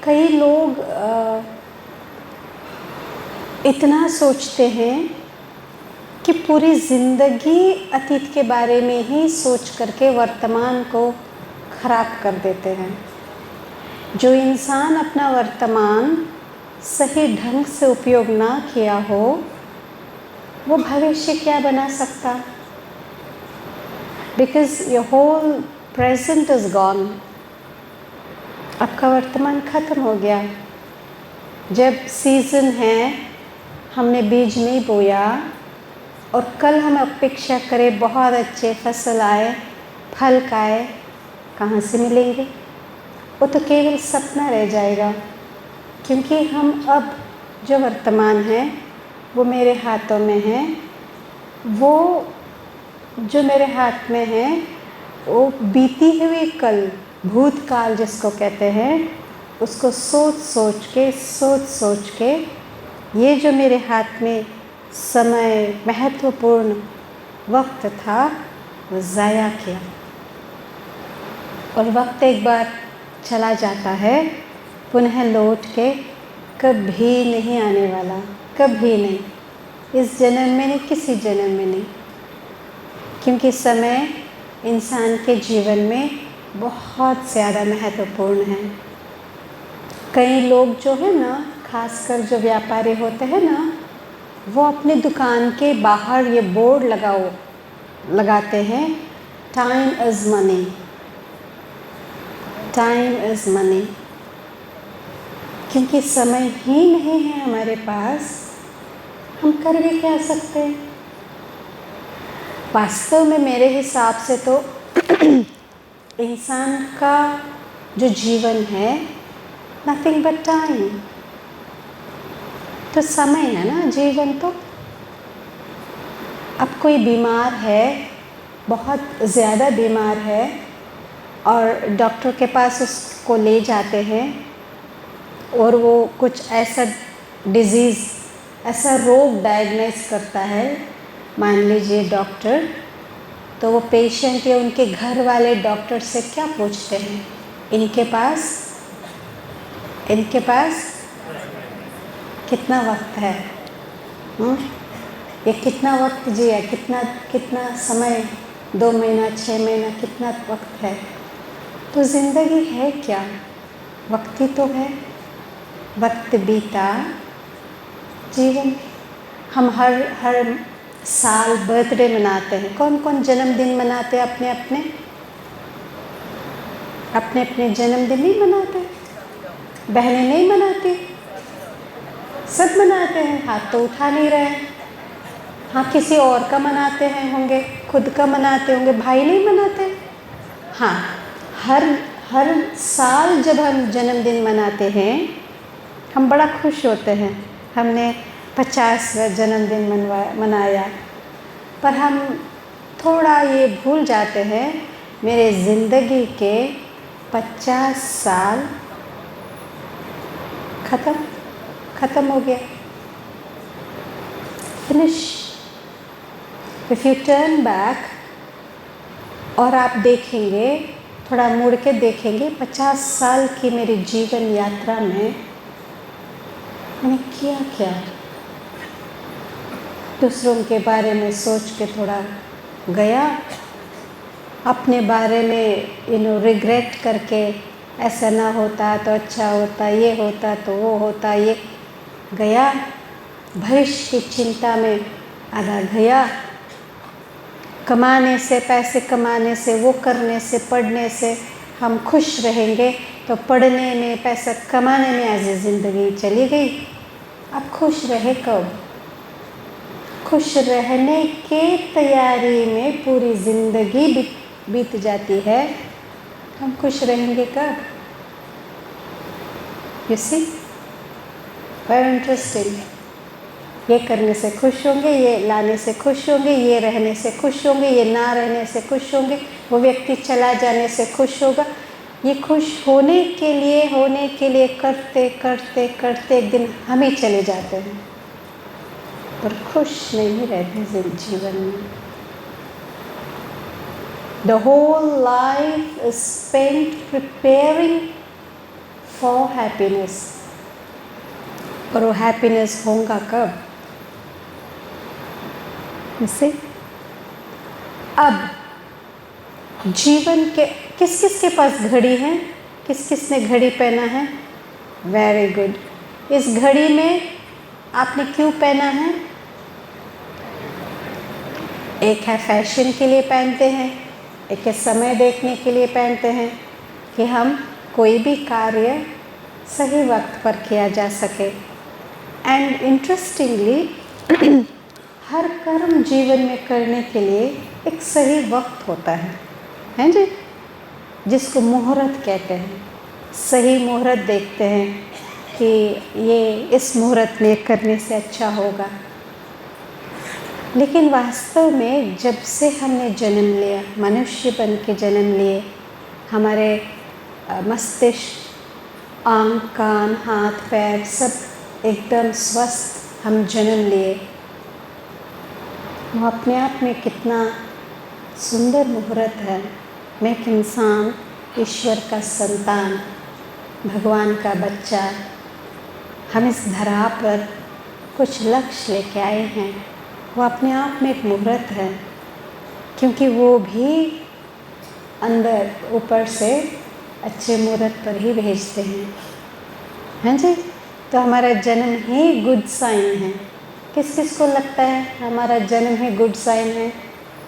कई लोग इतना सोचते हैं कि पूरी ज़िंदगी अतीत के बारे में ही सोच करके वर्तमान को खराब कर देते हैं। जो इंसान अपना वर्तमान सही ढंग से उपयोग ना किया हो, वो भविष्य क्या बना सकता? Because your whole present is gone. आपका वर्तमान खत्म हो गया। जब सीज़न है, हमने बीज नहीं बोया और कल हम अपेक्षा करें बहुत अच्छे फसल आए, फल आए, कहाँ से मिलेंगे? वो तो केवल सपना रह जाएगा। क्योंकि हम अब जो वर्तमान है वो मेरे हाथों में है। वो जो मेरे हाथ में है वो बीती हुई कल, भूतकाल जिसको कहते हैं, उसको सोच सोच के ये जो मेरे हाथ में समय, महत्वपूर्ण वक्त था, वो ज़ाया किया। और वक्त एक बार चला जाता है, पुनः लौट के कभी नहीं आने वाला, कभी नहीं। इस जन्म में नहीं, किसी जन्म में नहीं। क्योंकि समय इंसान के जीवन में बहुत ज़्यादा महत्वपूर्ण है। कई लोग जो है ना, खासकर जो व्यापारी होते हैं ना, वो अपने दुकान के बाहर ये बोर्ड लगाते हैं, time is money, time is money. क्योंकि समय ही नहीं है हमारे पास, हम कर भी क्या सकते हैं? वास्तव में मेरे हिसाब से तो इंसान का जो जीवन है, नथिंग बट टाइम। तो समय है ना जीवन। तो अब कोई बीमार है, बहुत ज़्यादा बीमार है, और डॉक्टर के पास उसको ले जाते हैं और वो कुछ ऐसा डिज़ीज़, ऐसा रोग डायग्नोस करता है, मान लीजिए डॉक्टर, तो वो पेशेंट या उनके घर वाले डॉक्टर से क्या पूछते हैं? इनके पास कितना वक्त है? ये कितना वक्त जिया, कितना समय, 2 महीना, 6 महीना, कितना वक्त है? तो ज़िंदगी है क्या? वक्त ही तो है। वक्त बीता, जीवन। हम हर साल बर्थडे मनाते हैं। कौन कौन जन्मदिन मनाते हैं? अपने जन्मदिन नहीं मनाते? बहनें नहीं मनाती? सब मनाते हैं। हाथ तो उठा नहीं रहे। हाँ, किसी और का मनाते हैं होंगे, खुद का मनाते होंगे, भाई नहीं मनाते? हाँ, हर साल जब हम जन्मदिन मनाते हैं, हम बड़ा खुश होते हैं, हमने 50वां जन्मदिन मनाया। पर हम थोड़ा ये भूल जाते हैं, मेरे ज़िंदगी के 50 साल ख़त्म हो गया। Finish. If U turn back और आप देखेंगे, थोड़ा मुड़ के देखेंगे, 50 साल की मेरी जीवन यात्रा में मैंने किया क्या? दूसरों के बारे में सोच के थोड़ा गया, अपने बारे में रिग्रेट करके, ऐसा ना होता तो अच्छा होता, ये होता तो वो होता, ये गया। भविष्य की चिंता में आधा गया। कमाने से, पैसे कमाने से, वो करने से, पढ़ने से हम खुश रहेंगे, तो पढ़ने में, पैसा कमाने में आज ज़िंदगी चली गई। अब खुश रहे कब? खुश रहने के तैयारी में पूरी ज़िंदगी बीत जाती है। हम खुश रहेंगे कब? You see, very interesting. ये करने से खुश होंगे, ये लाने से खुश होंगे, ये रहने से खुश होंगे, ये ना रहने से खुश होंगे, वो व्यक्ति चला जाने से खुश होगा। ये खुश होने के लिए करते करते करते एक दिन हम ही चले जाते हैं, पर खुश नहीं रहते जीवन में। The whole life is spent preparing for happiness. और वो हैप्पीनेस होगा कब? इससे अब जीवन के किस किस के पास घड़ी है? किस किस ने घड़ी पहना है? Very good. इस घड़ी में आपने क्यों पहना है? एक है फैशन के लिए पहनते हैं, एक है समय देखने के लिए पहनते हैं कि हम कोई भी कार्य सही वक्त पर किया जा सके। एंड इंटरेस्टिंगली हर कर्म जीवन में करने के लिए एक सही वक्त होता है, हैं जी, जिसको मुहूर्त कहते हैं। सही मुहूर्त देखते हैं कि ये इस मुहूर्त में करने से अच्छा होगा। लेकिन वास्तव में जब से हमने जन्म लिया, मनुष्य बन के जन्म लिए, हमारे मस्तिष्क, आँख, कान, हाथ, पैर सब एकदम स्वस्थ हम जन्म लिए, वो अपने आप में कितना सुंदर मुहूर्त है। मैं एक इंसान, ईश्वर का संतान, भगवान का बच्चा, हम इस धरा पर कुछ लक्ष्य लेके आए हैं। वो अपने आप में एक मुहूर्त है, क्योंकि वो भी अंदर ऊपर से अच्छे मुहूर्त पर ही भेजते हैं, हैं जी। तो हमारा जन्म ही गुड साइन है। किस किस को लगता है हमारा जन्म ही गुड साइन है?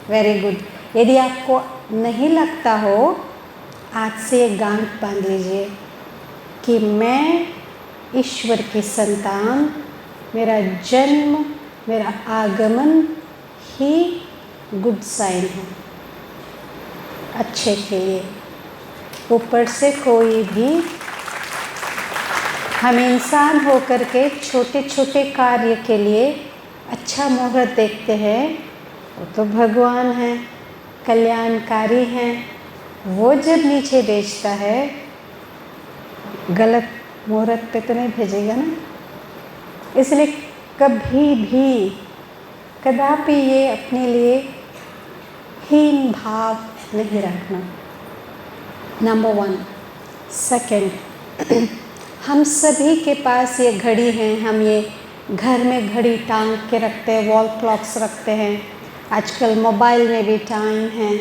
Very good. यदि आपको नहीं लगता हो, आज से एक गांठ बांध लीजिए कि मैं ईश्वर की संतान, मेरा जन्म, मेरा आगमन ही गुड साइन है, अच्छे के लिए। ऊपर से कोई भी, हम इंसान होकर के छोटे छोटे कार्य के लिए अच्छा मुहूर्त देखते हैं, वो तो भगवान हैं, कल्याणकारी हैं। वो जब नीचे भेजता है, गलत मुहूर्त पे तो नहीं भेजेगा ना। इसलिए कभी भी कदापि ये अपने लिए हीन भाव नहीं रखना, नंबर 1। सेकंड, हम सभी के पास ये घड़ी है। हम ये घर में घड़ी टांग के रखते हैं, वॉल क्लॉक्स रखते हैं। आजकल मोबाइल में भी टाइम है।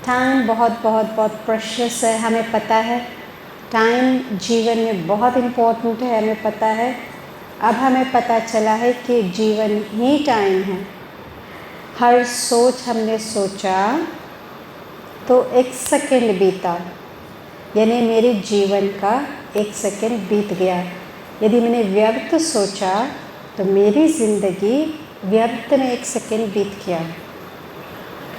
टाइम बहुत बहुत बहुत प्रेशियस है, हमें पता है। टाइम जीवन में बहुत इम्पोर्टेंट है, हमें पता है। अब हमें पता चला है कि जीवन ही टाइम है। हर सोच हमने सोचा तो 1 सेकंड बीता, यानी मेरे जीवन का 1 सेकंड बीत गया। यदि मैंने व्यर्थ सोचा तो मेरी ज़िंदगी व्यर्थ में 1 सेकंड बीत गया।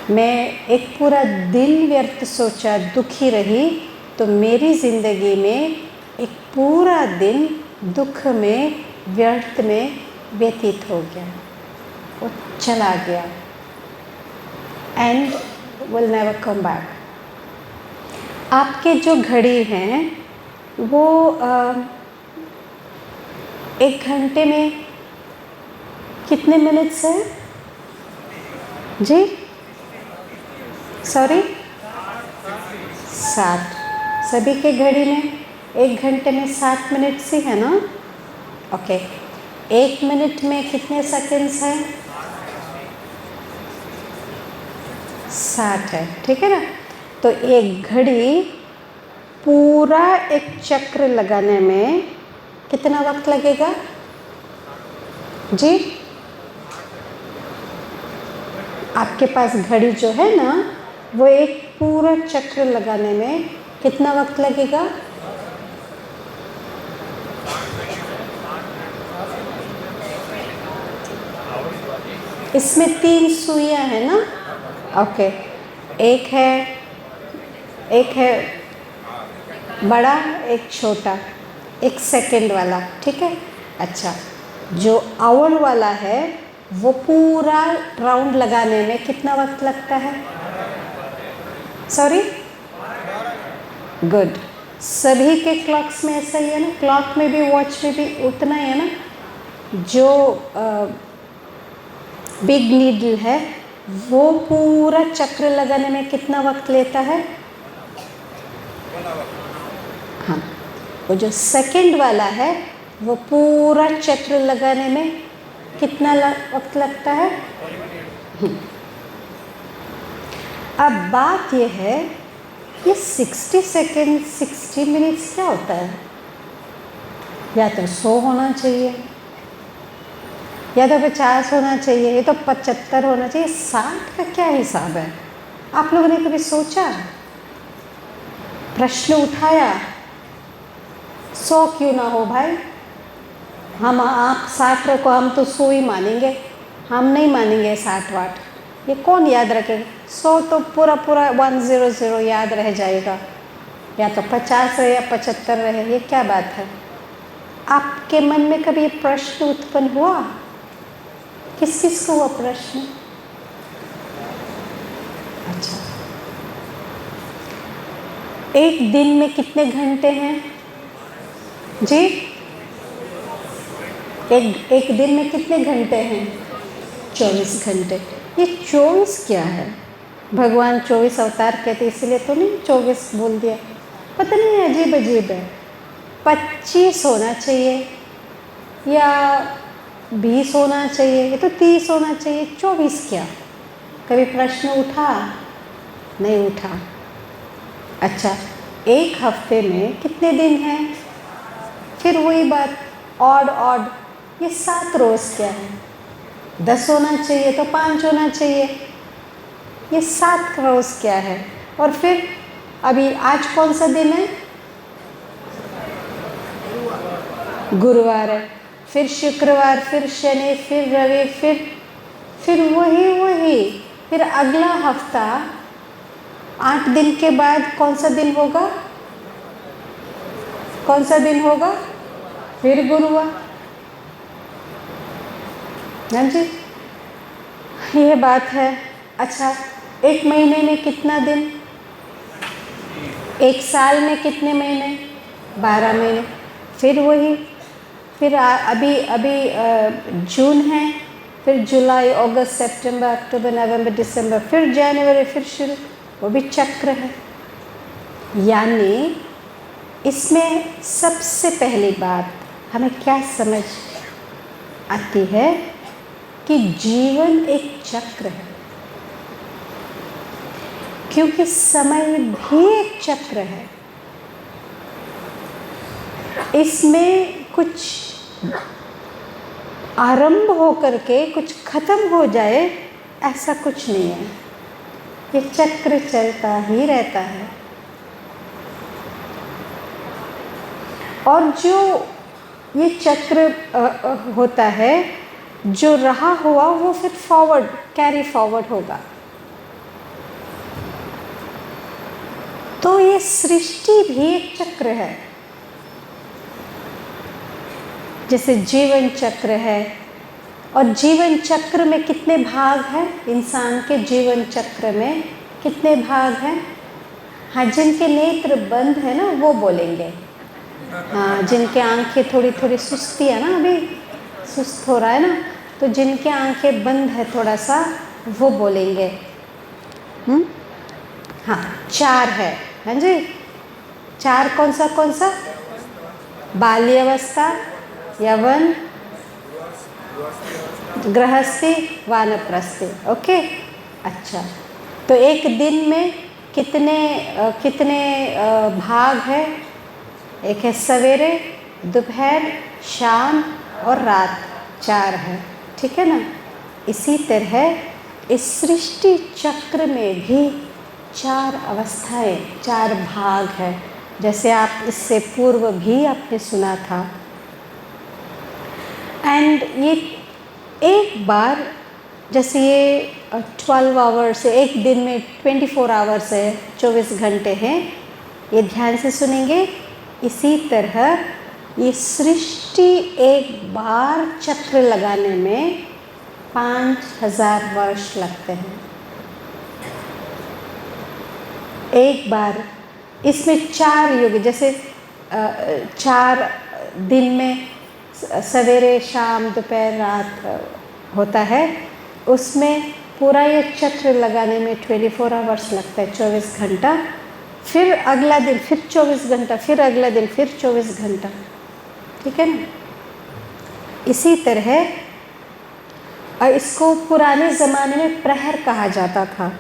मैं एक पूरा दिन व्यर्थ सोचा, दुखी रही, तो मेरी ज़िंदगी में एक पूरा दिन दुख में, व्यर्थ में व्यतीत हो गया, वो चला गया, and will never come back. आपके जो घड़ी हैं वो 1 घंटे में कितने मिनट्स है जी? सॉरी, 60। सभी के घड़ी में 1 घंटे में 60 मिनट से है ना? ओके। 1 मिनट में कितने सेकंड्स हैं? 60 है, ठीक है ना? तो एक घड़ी पूरा एक चक्र लगाने में कितना वक्त लगेगा जी? आपके पास घड़ी जो है ना, वो एक पूरा चक्र लगाने में कितना वक्त लगेगा? इसमें 3 सुइयां हैं ना? ओके। एक है बड़ा, एक छोटा, 1 सेकंड वाला, ठीक है? अच्छा, जो आवर वाला है वो पूरा राउंड लगाने में कितना वक्त लगता है? Sorry, good. सभी के क्लॉक्स में ऐसा ही है ना? क्लॉक में भी, वॉच में भी उतना ही है ना? जो बिग नीडल है वो पूरा चक्र लगाने में कितना वक्त लेता है? हाँ, वो जो सेकंड वाला है वो पूरा चक्र लगाने में कितना वक्त लगता है? अब बात ये है, ये 60 सेकेंड 60 मिनट्स क्या होता है? या तो 100 होना चाहिए, या तो 50 होना चाहिए, ये तो 75 होना चाहिए। 60 का क्या हिसाब है? आप लोगों ने कभी सोचा, प्रश्न उठाया? 100 क्यों ना हो भाई, हम आप 60 रखो, हम तो 100 ही मानेंगे, हम नहीं मानेंगे 60 वाट। ये कौन याद रखेगा? 100 तो पूरा पूरा 100 याद रह जाएगा, या तो 50 रहे या 75 रहे, ये क्या बात है? आपके मन में कभी ये प्रश्न उत्पन्न हुआ? किस किस को हुआ प्रश्न? अच्छा, एक दिन में कितने घंटे हैं जी? एक दिन में कितने घंटे हैं? 24 घंटे। ये 24 क्या है? भगवान 24 अवतार कहते इसलिए तो नहीं 24 बोल दिया, पता नहीं, अजीब अजीब है। 25 होना चाहिए या 20 होना चाहिए, ये तो 30 होना चाहिए, 24 क्या? कभी प्रश्न उठा? नहीं उठा। अच्छा, एक हफ्ते में कितने दिन हैं? फिर वही बात, ऑड ऑड, ये 7 रोज़ क्या है? 10 होना चाहिए तो 5 होना चाहिए, ये 7 रोज़ क्या है? और फिर अभी आज कौन सा दिन है? गुरुवार है, फिर शुक्रवार, फिर शनि, फिर रवि, फिर वही, फिर अगला हफ्ता 8 दिन के बाद कौन सा दिन होगा? कौन सा दिन होगा? फिर गुरुवार। जान जी, ये बात है। अच्छा, एक महीने में कितना दिन? एक साल में कितने महीने? 12 महीने। फिर वही, फिर अभी जून है, फिर जुलाई, अगस्त, सितंबर, अक्टूबर, नवंबर, दिसंबर, फिर जनवरी, फिर शुरू, वो भी चक्र है। यानी इसमें सबसे पहली बात हमें क्या समझ आती है कि जीवन एक चक्र है, क्योंकि समय भी एक चक्र है। इसमें कुछ आरंभ होकर के कुछ खत्म हो जाए, ऐसा कुछ नहीं है। ये चक्र चलता ही रहता है। और जो ये चक्र होता है, जो रहा हुआ वो फिर फॉरवर्ड, कैरी फॉरवर्ड होगा। तो ये सृष्टि भी एक चक्र है। जैसे जीवन चक्र है, और जीवन चक्र में कितने भाग हैं? इंसान के जीवन चक्र में कितने भाग हैं? हाँ, जिनके नेत्र बंद है ना वो बोलेंगे। हाँ, जिनके आंखें थोड़ी थोड़ी सुस्ती है ना, अभी सुस्त हो रहा है ना, तो जिनके आंखें बंद है थोड़ा सा, वो बोलेंगे। हाँ, 4 है। हाँ जी, 4 कौन सा? बाल्यावस्था, यवन, गृहस्थी, वानप्रस्थी। ओके, अच्छा, तो एक दिन में कितने भाग है? एक है सवेरे, दोपहर, शाम और रात, 4 है। ठीक है ना? इसी तरह इस सृष्टि चक्र में भी 4 अवस्थाएं, 4 भाग है। जैसे आप इससे पूर्व भी आपने सुना था। एंड ये एक बार, जैसे ये 12 आवर्स है, एक दिन में 24 आवर्स है, 24 घंटे हैं, ये ध्यान से सुनेंगे। इसी तरह ये सृष्टि एक बार चक्र लगाने में 5000 वर्ष लगते हैं। एक बार इसमें 4 युग, जैसे 4 दिन में सवेरे, शाम, दोपहर, रात होता है, उसमें पूरा ये चक्र लगाने में 24 आवर्स लगता है, 24 घंटा। फिर अगला दिन फिर 24 घंटा, फिर अगला दिन फिर 24 घंटा, ठीक है ना। इसी तरह, और इसको पुराने ज़माने में प्रहर कहा जाता था।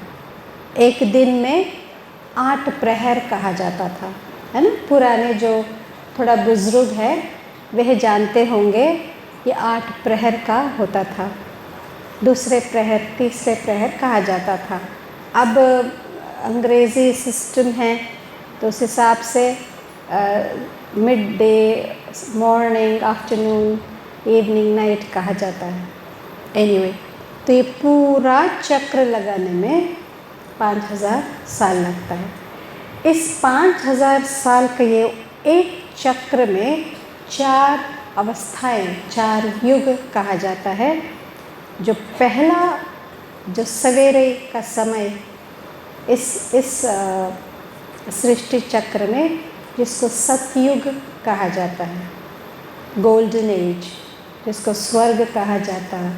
एक दिन में 8 प्रहर कहा जाता था, है ना। पुराने जो थोड़ा बुजुर्ग है वह जानते होंगे ये 8 प्रहर का होता था। दूसरे प्रहर, तीसरे प्रहर कहा जाता था। अब अंग्रेज़ी सिस्टम है तो उस हिसाब से mid day, morning, afternoon, evening, night कहा जाता है। एनीवे, तो ये पूरा चक्र लगाने में 5000 साल लगता है। इस 5000 साल का ये एक चक्र में 4 अवस्थाएं, 4 युग कहा जाता है। जो पहला, जो सवेरे का समय इस सृष्टि चक्र में, जिसको सतयुग कहा जाता है, गोल्डन एज, जिसको स्वर्ग कहा जाता है।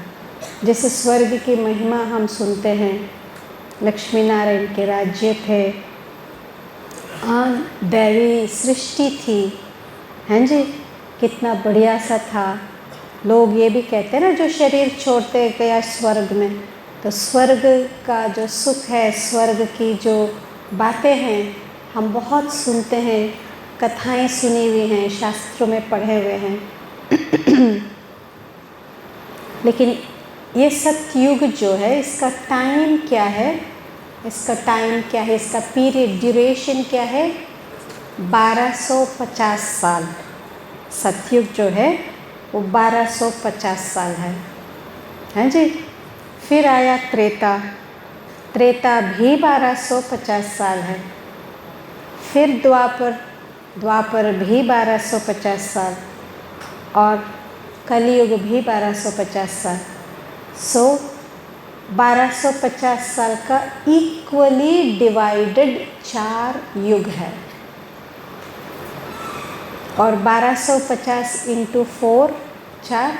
जैसे स्वर्ग की महिमा हम सुनते हैं, लक्ष्मी नारायण के राज्य थे, दैवी सृष्टि थी, हैं जी, कितना बढ़िया सा था। लोग ये भी कहते हैं ना, जो शरीर छोड़ते गया स्वर्ग में, तो स्वर्ग का जो सुख है, स्वर्ग की जो बातें हैं, हम बहुत सुनते हैं, कथाएं सुनी हुई हैं, शास्त्रों में पढ़े हुए हैं। लेकिन ये सतयुग जो है, इसका टाइम क्या है, इसका टाइम क्या है, इसका पीरियड, ड्यूरेशन क्या है, 1250 साल। सतयुग जो है वो 1250 साल है जी। फिर आया त्रेता, त्रेता भी 1250 साल है। फिर द्वापर, द्वापर भी 1250 साल, और कलियुग भी 1250 साल। सो 1250 साल का इक्वली डिवाइडेड 4 युग है, और 1250 इंटू 4, 4,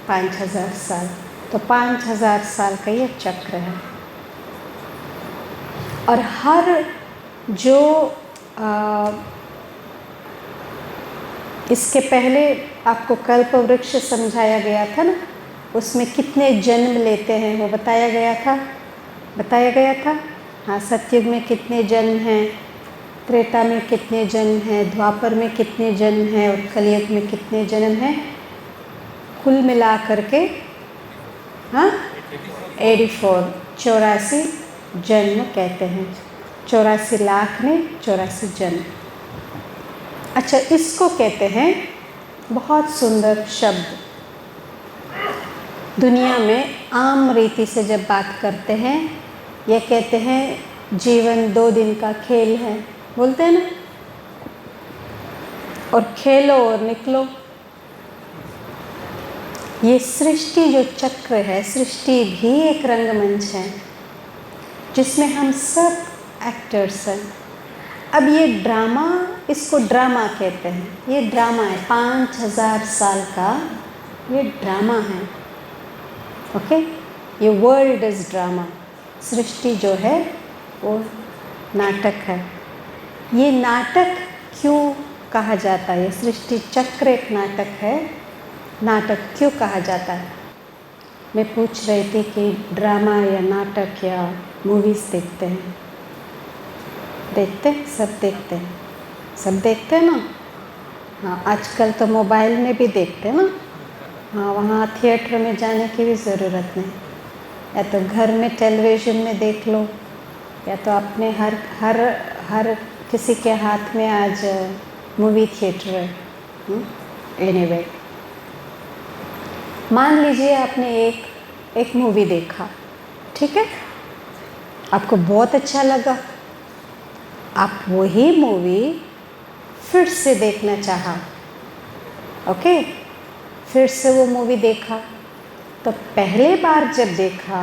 5000 साल। तो 5000 साल का ये चक्र है। और हर जो इसके पहले आपको कल्प वृक्ष समझाया गया था ना, उसमें कितने जन्म लेते हैं वो बताया गया था। हाँ, सतयुग में कितने जन्म हैं, त्रेता में कितने जन्म हैं, द्वापर में कितने जन्म हैं, और कलियुग में कितने जन्म हैं, कुल मिला करके, हाँ, 84 जन्म कहते हैं। 84 लाख में 84 जन्म। अच्छा, इसको कहते हैं, बहुत सुंदर शब्द, दुनिया में आम रीति से जब बात करते हैं, ये कहते हैं जीवन 2 दिन का खेल है, बोलते हैं ना, और खेलो और निकलो। ये सृष्टि जो चक्र है, सृष्टि भी एक रंगमंच है जिसमें हम सब एक्टर्स हैं। अब ये ड्रामा, इसको ड्रामा कहते हैं, ये ड्रामा है, 5000 साल का ये ड्रामा है। ओके, ये वर्ल्ड इज़ ड्रामा, सृष्टि जो है वो नाटक है। ये नाटक क्यों कहा जाता है, ये सृष्टि चक्र एक नाटक है, नाटक क्यों कहा जाता है। मैं पूछ रही थी कि ड्रामा या नाटक या मूवीज़ देखते हैं, सब देखते हैं ना। हाँ, आजकल तो मोबाइल में भी देखते हैं ना। हाँ, वहाँ थिएटर में जाने की भी ज़रूरत नहीं, या तो घर में टेलीविज़न में देख लो, या तो अपने हर किसी के हाथ में आज मूवी थिएटर है। एनीवे, मान लीजिए आपने एक मूवी देखा, ठीक है, आपको बहुत अच्छा लगा, आप वही मूवी फिर से देखना चाहा, ओके, फिर से वो मूवी देखा, तो पहले बार जब देखा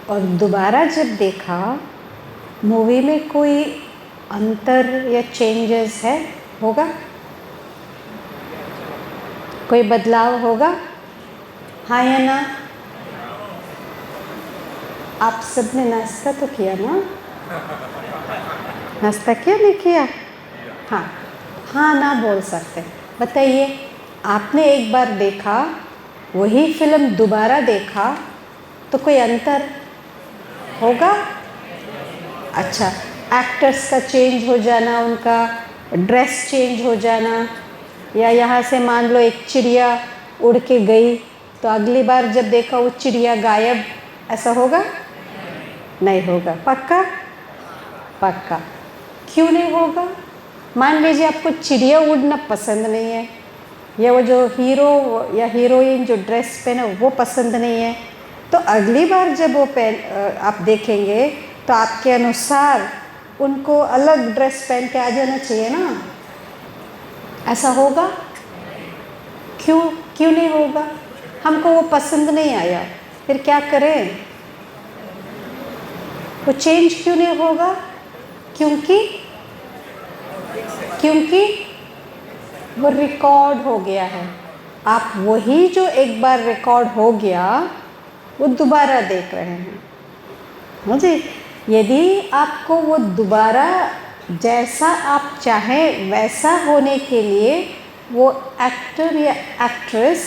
और दोबारा जब देखा, मूवी में कोई अंतर या चेंजेस होगा, कोई बदलाव होगा, हाँ या ना। आप सबने नाश्ता तो किया ना, नाश्ता किया नहीं किया? हाँ हाँ ना बोल सकते। बताइए, आपने एक बार देखा, वही फिल्म दोबारा देखा तो कोई अंतर होगा? अच्छा, एक्टर्स का चेंज हो जाना, उनका ड्रेस चेंज हो जाना, या यहाँ से मान लो एक चिड़िया उड़ के गई तो अगली बार जब देखा वो चिड़िया गायब, ऐसा होगा? नहीं होगा। पक्का? पक्का। क्यों नहीं होगा? मान लीजिए आपको चिड़िया उड़ना पसंद नहीं है, या वो जो हीरो या हीरोइन जो ड्रेस पहने वो पसंद नहीं है, तो अगली बार जब वो आप देखेंगे तो आपके अनुसार उनको अलग ड्रेस पहन के आ जाना चाहिए ना। ऐसा होगा? क्यों क्यों नहीं होगा? हमको वो पसंद नहीं आया, फिर क्या करें? वो चेंज क्यों नहीं होगा? क्योंकि वो रिकॉर्ड हो गया है। आप वही जो एक बार रिकॉर्ड हो गया वो दोबारा देख रहे हैं। मुझे यदि आपको वो दोबारा जैसा आप चाहें वैसा होने के लिए वो एक्टर या एक्ट्रेस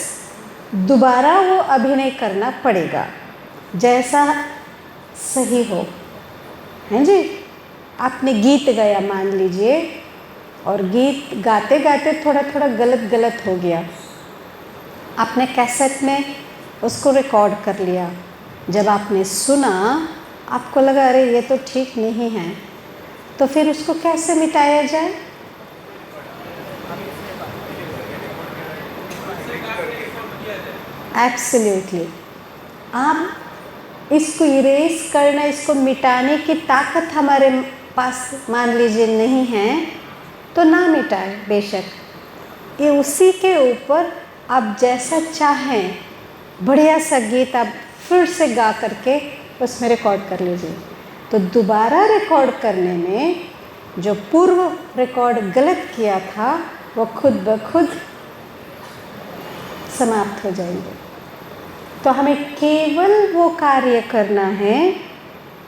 दोबारा वो अभिनय करना पड़ेगा जैसा सही हो, हैं जी। आपने गीत गाया मान लीजिए, और गीत गाते गाते थोड़ा थोड़ा गलत हो गया, आपने कैसेट में उसको रिकॉर्ड कर लिया। जब आपने सुना आपको लगा अरे ये तो ठीक नहीं है, तो फिर उसको कैसे मिटाया जाए? एब्सोल्युटली। आप इसको इरेज करना, इसको मिटाने की ताकत हमारे पास मान लीजिए नहीं है तो ना मिटाए बेशक। ये उसी के ऊपर आप जैसा चाहें बढ़िया सा गीत आप फिर से गा करके उसमें रिकॉर्ड कर लीजिए। तो दोबारा रिकॉर्ड करने में जो पूर्व रिकॉर्ड गलत किया था वो खुद ब खुद समाप्त हो जाएंगे। तो हमें केवल वो कार्य करना है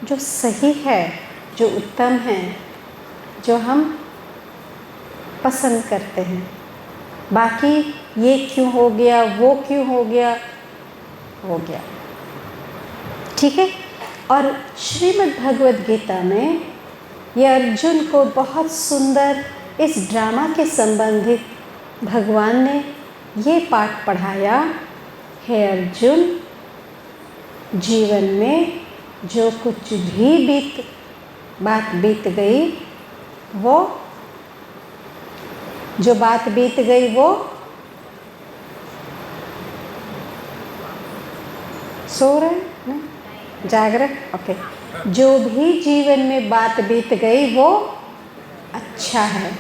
जो सही है, जो उत्तम है, जो हम पसंद करते हैं। बाकी ये क्यों हो गया, वो क्यों हो गया, ठीक है। और श्रीमद् भगवद गीता में ये अर्जुन को बहुत सुंदर इस ड्रामा के संबंधित भगवान ने ये पाठ पढ़ाया, हे अर्जुन, जीवन में जो कुछ भी बात बीत गई, वो जो बात बीत गई वो सो रहे हैं, जागृत, ओके। जो भी जीवन में बात बीत गई वो अच्छा है,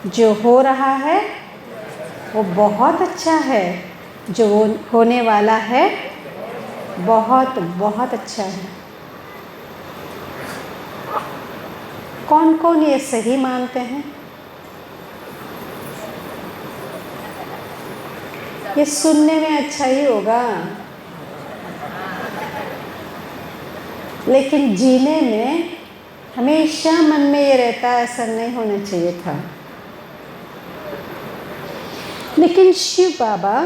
जो हो रहा है वो बहुत अच्छा है, जो होने वाला है बहुत बहुत अच्छा है। कौन कौन ये सही मानते हैं? ये सुनने में अच्छा ही होगा, लेकिन जीने में हमेशा मन में ये रहता है ऐसा नहीं होना चाहिए था। लेकिन शिव बाबा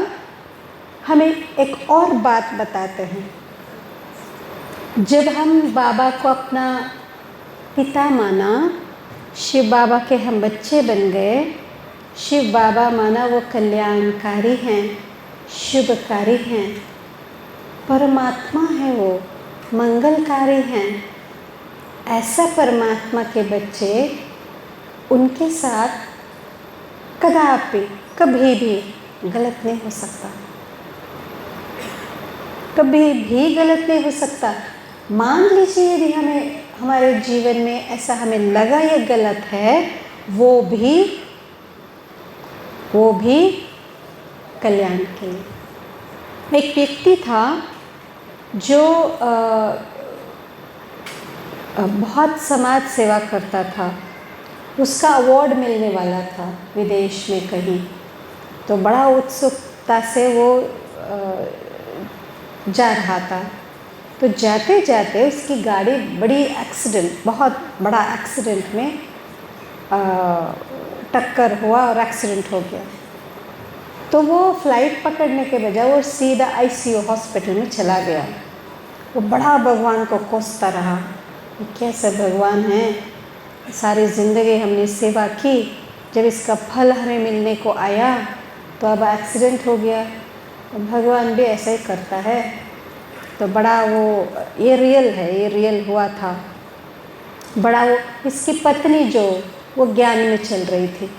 हमें एक और बात बताते हैं। जब हम बाबा को अपना पिता माना, शिव बाबा के हम बच्चे बन गए, शिव बाबा माना वो कल्याणकारी हैं, शुभकारी हैं, परमात्मा है, वो मंगलकारी हैं। ऐसा परमात्मा के बच्चे, उनके साथ कदापि कभी भी गलत नहीं हो सकता, कभी भी गलत नहीं हो सकता। मान लीजिए यदि हमें हमारे जीवन में ऐसा हमें लगा ये गलत है, वो भी कल्याण के लिए। एक व्यक्ति था जो बहुत समाज सेवा करता था, उसका अवार्ड मिलने वाला था विदेश में कहीं, तो बड़ा उत्सुकता से वो जा रहा था। तो जाते जाते उसकी गाड़ी बड़ी एक्सीडेंट, बहुत बड़ा एक्सीडेंट में टक्कर हुआ और एक्सीडेंट हो गया। तो वो फ़्लाइट पकड़ने के बजाय वो सीधा आईसीयू हॉस्पिटल में चला गया। वो बड़ा भगवान को कोसता रहा, कैसे भगवान हैं, सारी ज़िंदगी हमने सेवा की, जब इसका फल हमें मिलने को आया तो अब एक्सीडेंट हो गया। भगवान भी ऐसा ही करता है। तो बड़ा वो, ये रियल है, ये रियल हुआ था। बड़ा वो, इसकी पत्नी जो वो ज्ञान में चल रही थी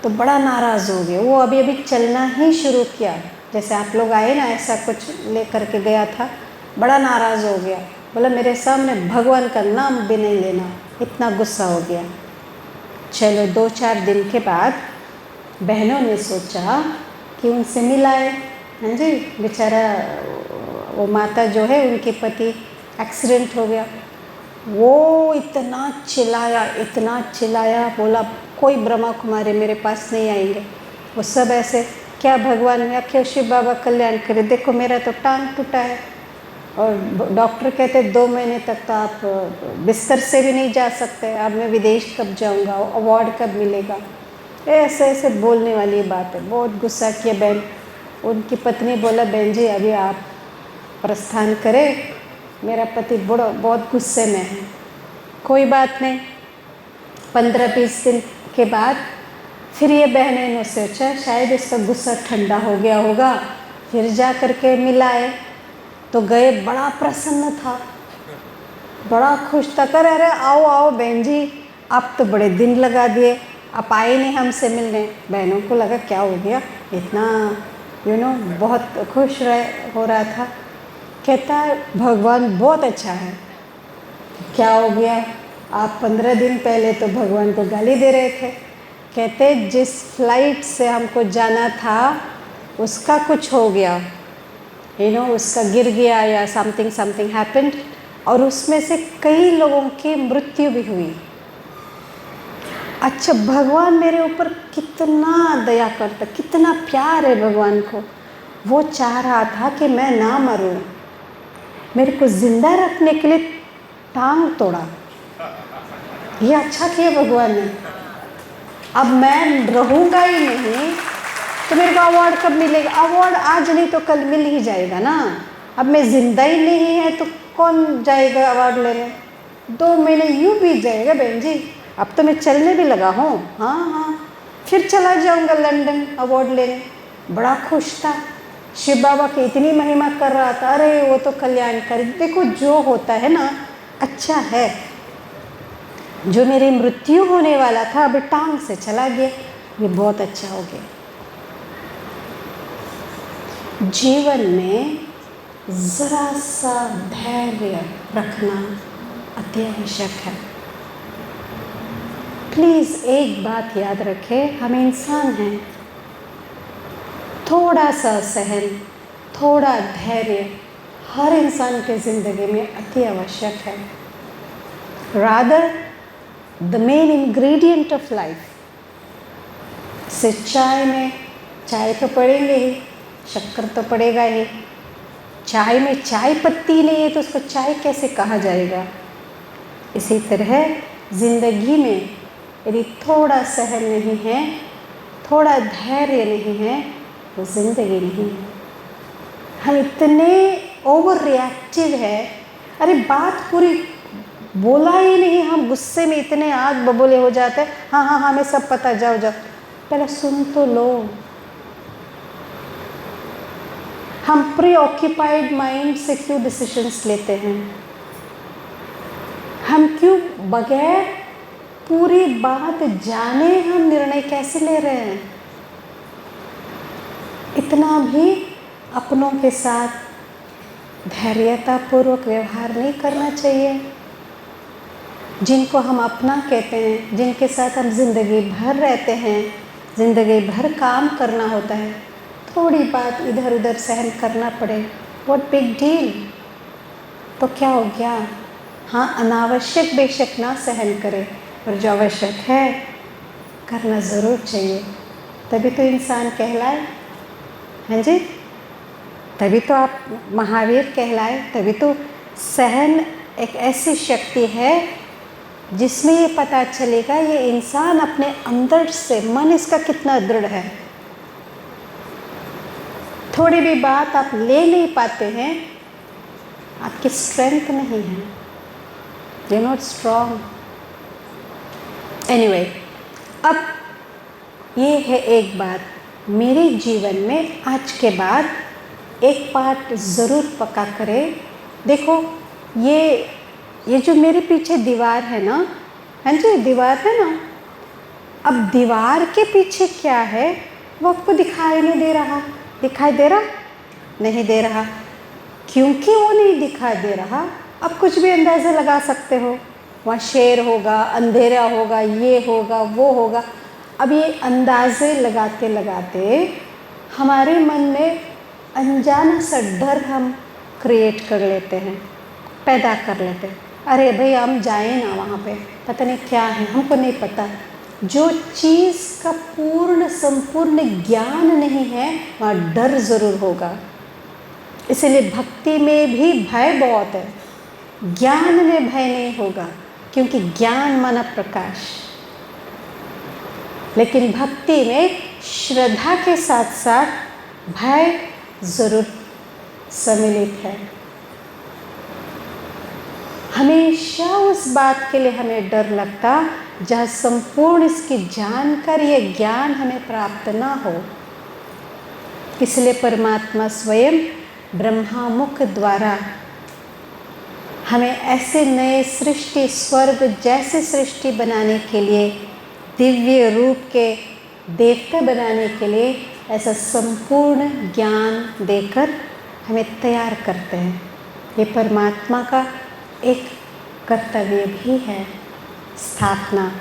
तो बड़ा नाराज़ हो गया। वो अभी अभी चलना ही शुरू किया, जैसे आप लोग आए ना, ऐसा कुछ ले करके गया था। बड़ा नाराज़ हो गया, बोला मेरे सामने भगवान का नाम भी नहीं लेना, इतना गुस्सा हो गया। चलो 2-4 दिन के बाद बहनों ने सोचा कि उनसे मिलाए। हाँ जी, बेचारा वो माता जो है, उनके पति एक्सीडेंट हो गया। वो इतना चिल्लाया, बोला कोई ब्रह्मा कुमारी मेरे पास नहीं आएंगे। वो सब ऐसे, क्या भगवान ने आख्या शिव बाबा कल्याण करे, देखो मेरा तो टांग टूटा है और डॉक्टर कहते 2 महीने तक तो आप बिस्तर से भी नहीं जा सकते, अब मैं विदेश कब जाऊंगा, अवार्ड कब मिलेगा। ऐसे ऐसे बोलने वाली बात है। बहुत गुस्सा किया बहन। उनकी पत्नी बोला बहन जी अभी आप प्रस्थान करें, मेरा पति बहुत गुस्से में है। कोई बात नहीं। 15-20 दिन के बाद फिर ये बहनें ने सोचा शायद इसका गुस्सा ठंडा हो गया होगा, फिर जा कर के मिलाए। तो गए, बड़ा प्रसन्न था, बड़ा खुश था। कर अरे आओ आओ बहन जी, आप तो बड़े दिन लगा दिए, आप आए नहीं हमसे मिलने। बहनों को लगा क्या हो गया, इतना बहुत खुश हो रहा था। कहता है भगवान बहुत अच्छा है। क्या हो गया, आप 15 दिन पहले तो भगवान को गाली दे रहे थे। कहते जिस फ्लाइट से हमको जाना था उसका कुछ हो गया, उसका गिर गया या समथिंग हैपेंड, और उसमें से कई लोगों की मृत्यु भी हुई। अच्छा, भगवान मेरे ऊपर कितना दया करता, कितना प्यार है भगवान को। वो चाह रहा था कि मैं ना मरूं, मेरे को ज़िंदा रखने के लिए टांग तोड़ा। ये अच्छा किया भगवान ने। अब मैं रहूँगा ही नहीं तो मेरे को अवार्ड कब मिलेगा? अवार्ड आज नहीं तो कल मिल ही जाएगा ना। अब मैं ज़िंदा ही नहीं है तो कौन जाएगा अवार्ड लेने? 2 महीने यूँ बीत जाएगा बहन जी। अब तो मैं चलने भी लगा हूँ। हाँ, फिर चला जाऊँगा लंदन अवार्ड लेने। बड़ा खुश था, शिव बाबा की इतनी महिमा कर रहा था। अरे वो तो कल्याणकारी, देखो जो होता है ना अच्छा है। जो मेरी मृत्यु होने वाला था अभी टांग से चला गया, ये बहुत अच्छा हो गया। जीवन में ज़रा सा धैर्य रखना अति आवश्यक है। प्लीज़ एक बात याद रखें, हम इंसान हैं। थोड़ा सा सहन, थोड़ा धैर्य हर इंसान के ज़िंदगी में अति आवश्यक है। Rather the main ingredient of life. से चाय में चाय तो पड़ेंगे ही, शक्कर तो पड़ेगा ही। चाय में चाय पत्ती नहीं है तो उसको चाय कैसे कहा जाएगा? इसी तरह ज़िंदगी में यदि थोड़ा सहन नहीं है, थोड़ा धैर्य नहीं है, तो ज़िंदगी नहीं है। हम इतने ओवर रिएक्टिव है, अरे बात पूरी बोला ही नहीं, हम गुस्से में इतने आग बबूले हो जाते हैं। हाँ हमें सब पता, जाओ जाओ, पहले सुन तो लो। हम प्री ऑक्यूपाइड माइंड से क्यों डिसीजंस लेते हैं? हम क्यों बगैर पूरी बात जाने हम निर्णय कैसे ले रहे हैं? इतना भी अपनों के साथ धैर्यतापूर्वक व्यवहार नहीं करना चाहिए। जिनको हम अपना कहते हैं, जिनके साथ हम ज़िंदगी भर रहते हैं, ज़िंदगी भर काम करना होता है, थोड़ी बात इधर उधर सहन करना पड़े, व्हाट बिग डील? तो क्या हो गया? हाँ, अनावश्यक बेशक ना सहन करें, पर जो आवश्यक है करना ज़रूर चाहिए। तभी तो इंसान कहलाए, हैं जी? तभी तो आप महावीर कहलाए, तभी तो सहन एक ऐसी शक्ति है जिसमें ये पता चलेगा ये इंसान अपने अंदर से, मन इसका कितना दृढ़ है। थोड़ी भी बात आप ले नहीं पाते हैं, आपकी स्ट्रेंथ नहीं है, यू नॉट स्ट्रॉन्ग। एनीवे, अब ये है एक बात, मेरे जीवन में आज के बाद एक पार्ट ज़रूर पक्का करें। देखो ये जो मेरे पीछे दीवार है ना, हाँ जी दीवार है ना, अब दीवार के पीछे क्या है वो आपको दिखाई नहीं दे रहा। दिखाई दे रहा? नहीं दे रहा। क्योंकि वो नहीं दिखाई दे रहा, अब कुछ भी अंदाज़ा लगा सकते हो, वहाँ शेर होगा, अंधेरा होगा, ये होगा, वो होगा। अब ये अंदाज़े लगाते लगाते हमारे मन में अनजाना सा डर हम क्रिएट कर लेते हैं, पैदा कर लेते हैं। अरे भाई हम जाएं ना वहाँ पे, पता नहीं क्या है, हमको नहीं पता। जो चीज़ का पूर्ण संपूर्ण ज्ञान नहीं है वहाँ डर ज़रूर होगा। इसलिए भक्ति में भी भय बहुत है, ज्ञान में भय नहीं होगा, क्योंकि ज्ञान माना प्रकाश। लेकिन भक्ति में श्रद्धा के साथ साथ भय ज़रूर सम्मिलित है। हमेशा उस बात के लिए हमें डर लगता जहाँ संपूर्ण इसकी जानकारी या ज्ञान हमें प्राप्त ना हो। इसलिए परमात्मा स्वयं ब्रह्मा मुख द्वारा हमें ऐसे नए सृष्टि, स्वर्ग जैसे सृष्टि बनाने के लिए, दिव्य रूप के देवता बनाने के लिए ऐसा संपूर्ण ज्ञान देकर हमें तैयार करते हैं। ये परमात्मा का एक कर्तव्य भी है, स्थापना,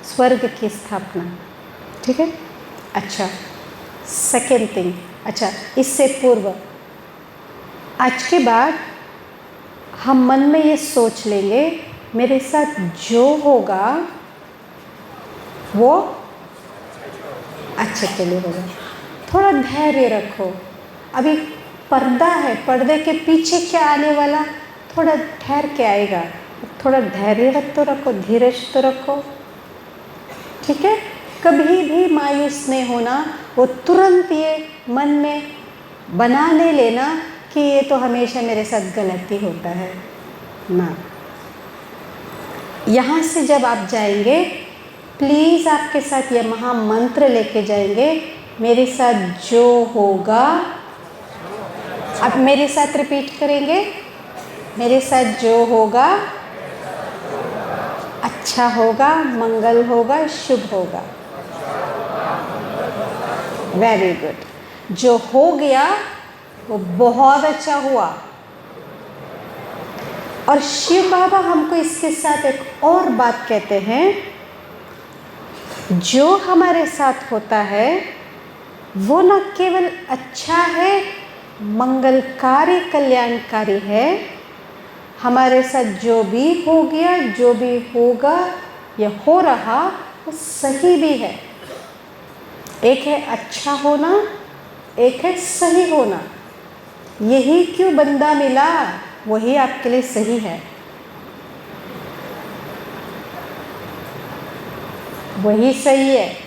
स्वर्ग की स्थापना। ठीक है। अच्छा, सेकेंड थिंग, अच्छा इससे पूर्व आज के बाद हम मन में ये सोच लेंगे मेरे साथ जो होगा वो अच्छे के लिए होगा। थोड़ा धैर्य रखो, अभी पर्दा है, पर्दे के पीछे क्या आने वाला थोड़ा ठहर के आएगा। थोड़ा धैर्य तो रखो, धीरज तो रखो। ठीक है। कभी भी मायूस नहीं होना, वो तुरंत ये मन में बना नहीं लेना कि ये तो हमेशा मेरे साथ गलती होता है ना। यहाँ से जब आप जाएंगे प्लीज़ आपके साथ ये महामंत्र लेके जाएंगे, मेरे साथ जो होगा। आप मेरे साथ रिपीट करेंगे, मेरे साथ जो होगा अच्छा होगा, मंगल होगा, शुभ होगा। Very good. जो हो गया वो बहुत अच्छा हुआ। और शिव बाबा हमको इसके साथ एक और बात कहते हैं, जो हमारे साथ होता है वो न केवल अच्छा है, मंगलकारी, कल्याणकारी है। हमारे साथ जो भी हो गया, जो भी होगा या हो रहा, वो सही भी है। एक है अच्छा होना, एक है सही होना। यही क्यों बंदा मिला, वही आपके लिए सही है, वही सही है।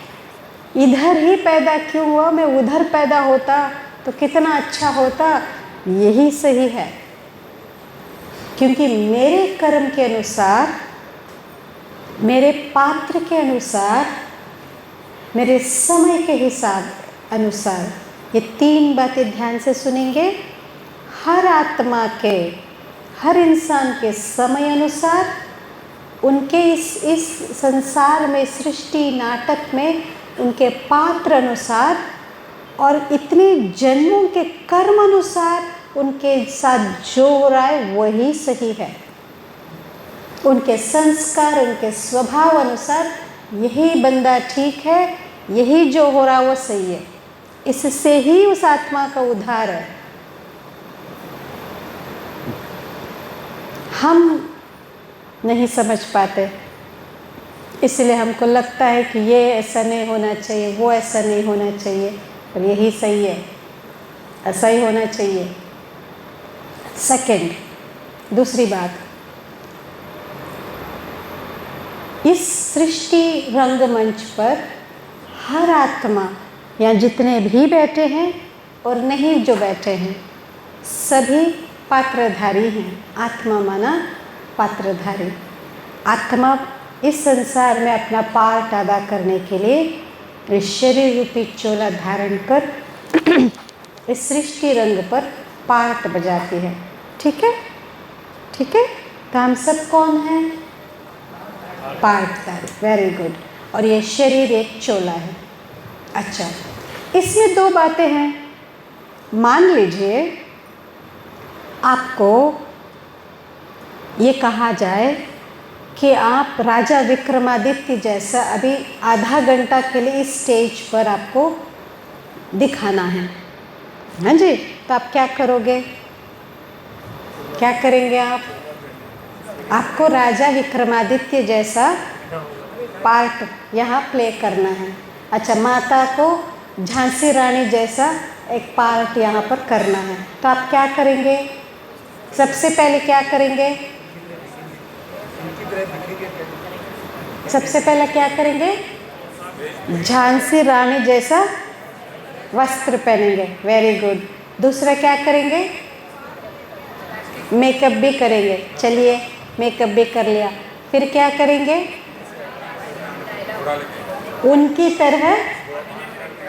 इधर ही पैदा क्यों हुआ, मैं उधर पैदा होता तो कितना अच्छा होता, यही सही है। क्योंकि मेरे कर्म के अनुसार, मेरे पात्र के अनुसार, मेरे समय के हिसाब अनुसार, ये तीन बातें ध्यान से सुनेंगे। हर आत्मा के, हर इंसान के समय अनुसार, उनके इस संसार में, सृष्टि नाटक में उनके पात्र अनुसार और इतने जन्मों के कर्म अनुसार उनके साथ जो हो रहा है वही सही है। उनके संस्कार, उनके स्वभाव अनुसार यही बंदा ठीक है, यही जो हो रहा है वो सही है। इससे ही उस आत्मा का उद्धार है। हम नहीं समझ पाते, इसलिए हमको लगता है कि ये ऐसा नहीं होना चाहिए, वो ऐसा नहीं होना चाहिए, पर यही सही है, ऐसा ही होना चाहिए। सेकंड, दूसरी बात, इस सृष्टि रंगमंच पर हर आत्मा या जितने भी बैठे हैं और नहीं जो बैठे हैं, सभी पात्रधारी हैं। आत्मा माना पात्रधारी। आत्मा इस संसार में अपना पार्ट अदा करने के लिए इस शरीर रूपी चोला धारण कर इस सृष्टि रंग पर पार्ट बजाती है। ठीक है, ठीक है। तो हम सब कौन हैं? पार्टधारी। Very good. और ये शरीर एक चोला है। अच्छा, इसमें दो बातें हैं। मान लीजिए आपको ये कहा जाए कि आप राजा विक्रमादित्य जैसा अभी आधा घंटा के लिए इस स्टेज पर आपको दिखाना है। हाँ जी, तो आप क्या करोगे? क्या करेंगे आप? आपको राजा विक्रमादित्य जैसा पार्ट यहाँ प्ले करना है। अच्छा, माता को झांसी रानी जैसा एक पार्ट यहाँ पर करना है। तो आप क्या करेंगे? सबसे पहले क्या करेंगे? सबसे पहले क्या करेंगे? झांसी रानी जैसा वस्त्र पहनेंगे। Very good. दूसरा क्या करेंगे? मेकअप भी करेंगे। चलिए, मेकअप भी कर लिया। फिर क्या करेंगे? उनकी तरह,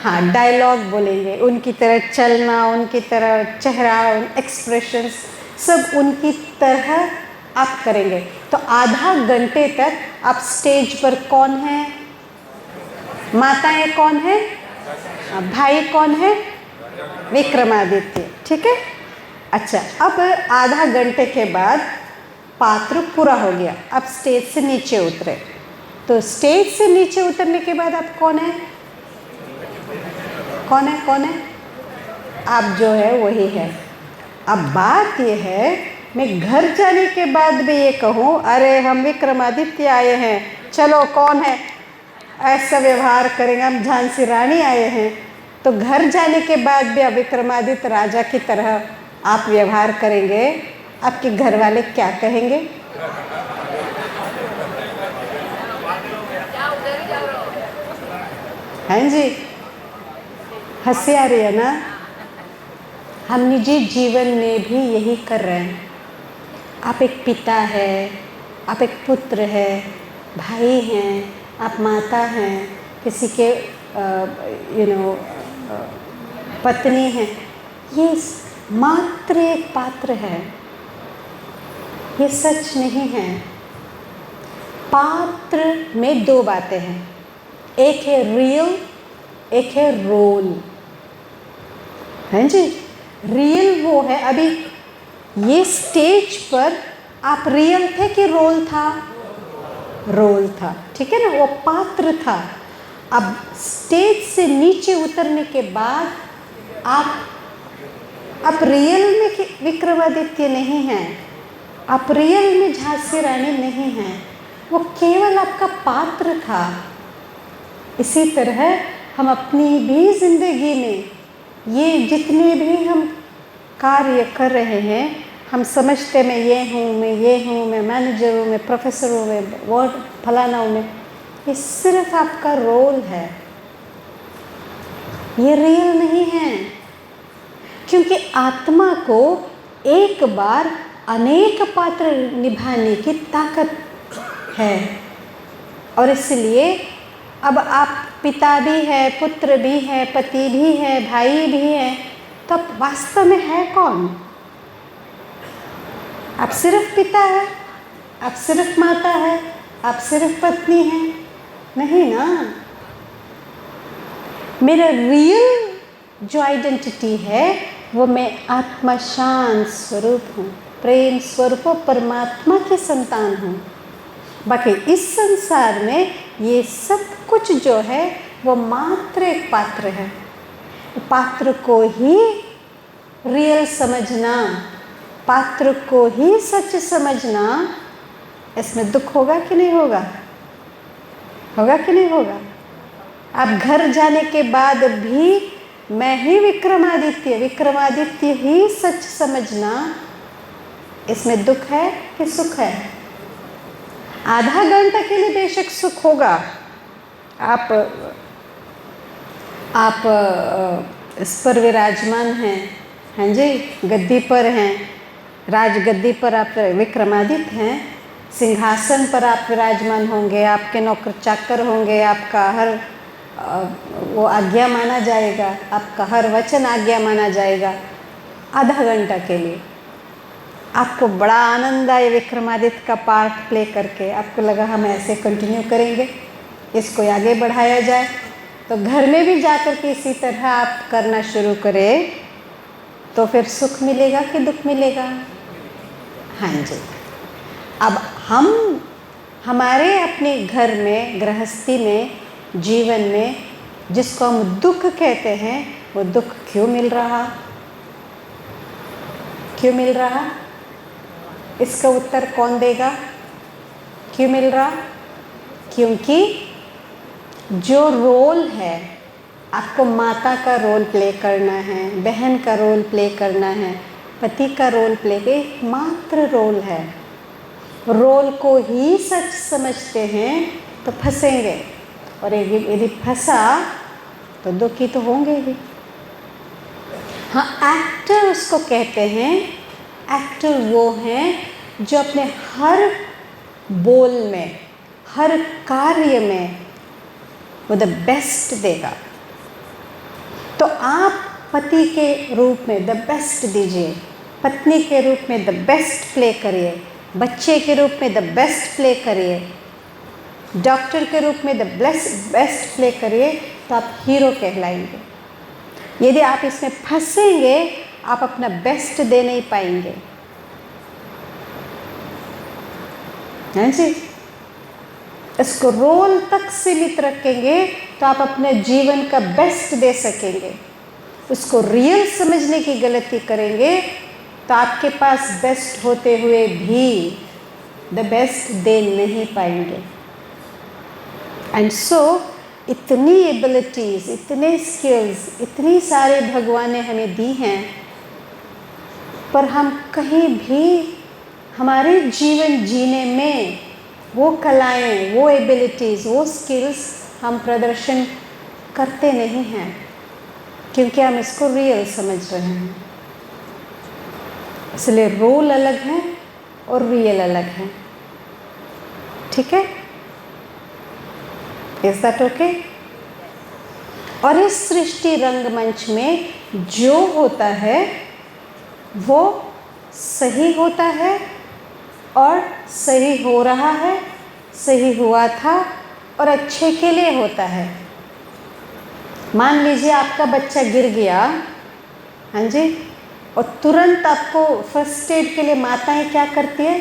हाँ, डायलॉग बोलेंगे। उनकी तरह चलना, उनकी तरह चेहरा, एक्सप्रेशंस सब उनकी तरह आप करेंगे। तो आधा घंटे तक आप स्टेज पर कौन है? माताएं कौन है? भाई कौन है? विक्रमादित्य। ठीक है। अच्छा, अब आधा घंटे के बाद पात्र पूरा हो गया। अब स्टेज से नीचे उतरे। तो स्टेज से नीचे उतरने के बाद आप कौन है? कौन है? कौन है? आप जो है वही है। अब बात ये है, मैं घर जाने के बाद भी ये कहूँ, अरे हम विक्रमादित्य आए हैं, चलो कौन है ऐसा व्यवहार करेंगे, हम झांसी रानी आए हैं। तो घर जाने के बाद भी आप विक्रमादित्य राजा की तरह आप व्यवहार करेंगे, आपके घर वाले क्या कहेंगे? हाँ जी, हंसी आ रही है ना? हम निजी जीवन में भी यही कर रहे हैं। आप एक पिता है, आप एक पुत्र है, भाई हैं, आप माता हैं, किसी के पत्नी हैं। ये मात्र एक पात्र है, ये सच नहीं है। पात्र में दो बातें हैं, एक है रियल, एक है रोल। हैं जी? रियल वो है, अभी ये स्टेज पर आप रियल थे कि रोल था? रोल था। ठीक है ना, वो पात्र था। अब स्टेज से नीचे उतरने के बाद आप रियल में विक्रमादित्य नहीं हैं, आप रियल में झांसी रानी नहीं हैं, वो केवल आपका पात्र था। इसी तरह हम अपनी भी जिंदगी में ये जितने भी हम कार्य कर रहे हैं, हम समझते मैं ये हूँ, मैं ये हूँ, मैं मैनेजर हूँ, मैं प्रोफेसर हूँ, मैं वो फलाना हूँ, मैं, ये सिर्फ आपका रोल है, ये रियल नहीं है। क्योंकि आत्मा को एक बार अनेक पात्र निभाने की ताकत है। और इसलिए अब आप पिता भी है, पुत्र भी है, पति भी है, भाई भी है, तो आप वास्तव में है कौन? आप सिर्फ पिता है, आप सिर्फ माता है, आप सिर्फ पत्नी है? नहीं ना। मेरा रियल जो आइडेंटिटी है वो मैं आत्मा शांत स्वरूप हूँ, प्रेम स्वरूप परमात्मा की संतान हूँ। बाकी इस संसार में ये सब कुछ जो है वो मात्र एक पात्र है। पात्र को ही रियल समझना, पात्र को ही सच समझना, इसमें दुख होगा कि नहीं होगा? होगा कि नहीं होगा? आप घर जाने के बाद भी मैं ही विक्रमादित्य, विक्रमादित्य ही सच समझना, इसमें दुख है कि सुख है? आधा घंटा के लिए बेशक सुख होगा, आप इस पर विराजमान हैं, हाँ जी, गद्दी पर हैं, राज गद्दी पर आप विक्रमादित्य हैं, सिंहासन पर आप विराजमान होंगे, आपके नौकर चाकर होंगे, आपका हर वो आज्ञा माना जाएगा, आपका हर वचन आज्ञा माना जाएगा। आधा घंटा के लिए आपको बड़ा आनंद आए विक्रमादित्य का पार्ट प्ले करके, आपको लगा हम ऐसे कंटिन्यू करेंगे, इसको आगे बढ़ाया जाए, तो घर में भी जाकर के इसी तरह आप करना शुरू करें, तो फिर सुख मिलेगा कि दुख मिलेगा? हाँ जी। अब हम हमारे अपने घर में, गृहस्थी में, जीवन में जिसको हम दुख कहते हैं, वो दुख क्यों मिल रहा? क्यों मिल रहा? इसका उत्तर कौन देगा? क्यों मिल रहा? क्योंकि जो रोल है, आपको माता का रोल प्ले करना है, बहन का रोल प्ले करना है, पति का रोल प्ले, एकमात्र रोल है। रोल को ही सच समझते हैं तो फंसेंगे, और यदि फंसा तो दुखी तो होंगे ही। हाँ, एक्टर उसको कहते हैं। एक्टर वो हैं जो अपने हर बोल में, हर कार्य में वो द बेस्ट देगा। तो आप पति के रूप में द बेस्ट दीजिए, पत्नी के रूप में द बेस्ट प्ले करिए, बच्चे के रूप में द बेस्ट प्ले करिए, डॉक्टर के रूप में द बेस्ट प्ले करिए, तो आप हीरो कहलाएंगे। यदि आप इसमें फंसेंगे, आप अपना बेस्ट दे नहीं पाएंगे। हैं जी? इसको रोल तक सीमित रखेंगे तो आप अपने जीवन का बेस्ट दे सकेंगे। उसको रियल समझने की गलती करेंगे तो आपके पास बेस्ट होते हुए भी द बेस्ट दे नहीं पाएंगे। एंड सो इतनी एबिलिटीज़, इतने स्किल्स, इतनी सारे भगवान ने हमें दी हैं, पर हम कहीं भी हमारे जीवन जीने में वो कलाएं, वो एबिलिटीज़, वो स्किल्स हम प्रदर्शन करते नहीं हैं, क्योंकि हम इसको रियल समझ रहे हैं। इसलिए रोल अलग है और रियल अलग है। ठीक है? Is that okay? और इस सृष्टि रंगमंच में जो होता है वो सही होता है, और सही हो रहा है, सही हुआ था, और अच्छे के लिए होता है। मान लीजिए आपका बच्चा गिर गया, हाँ जी, और तुरंत आपको फर्स्ट एड के लिए माताएं क्या करती है?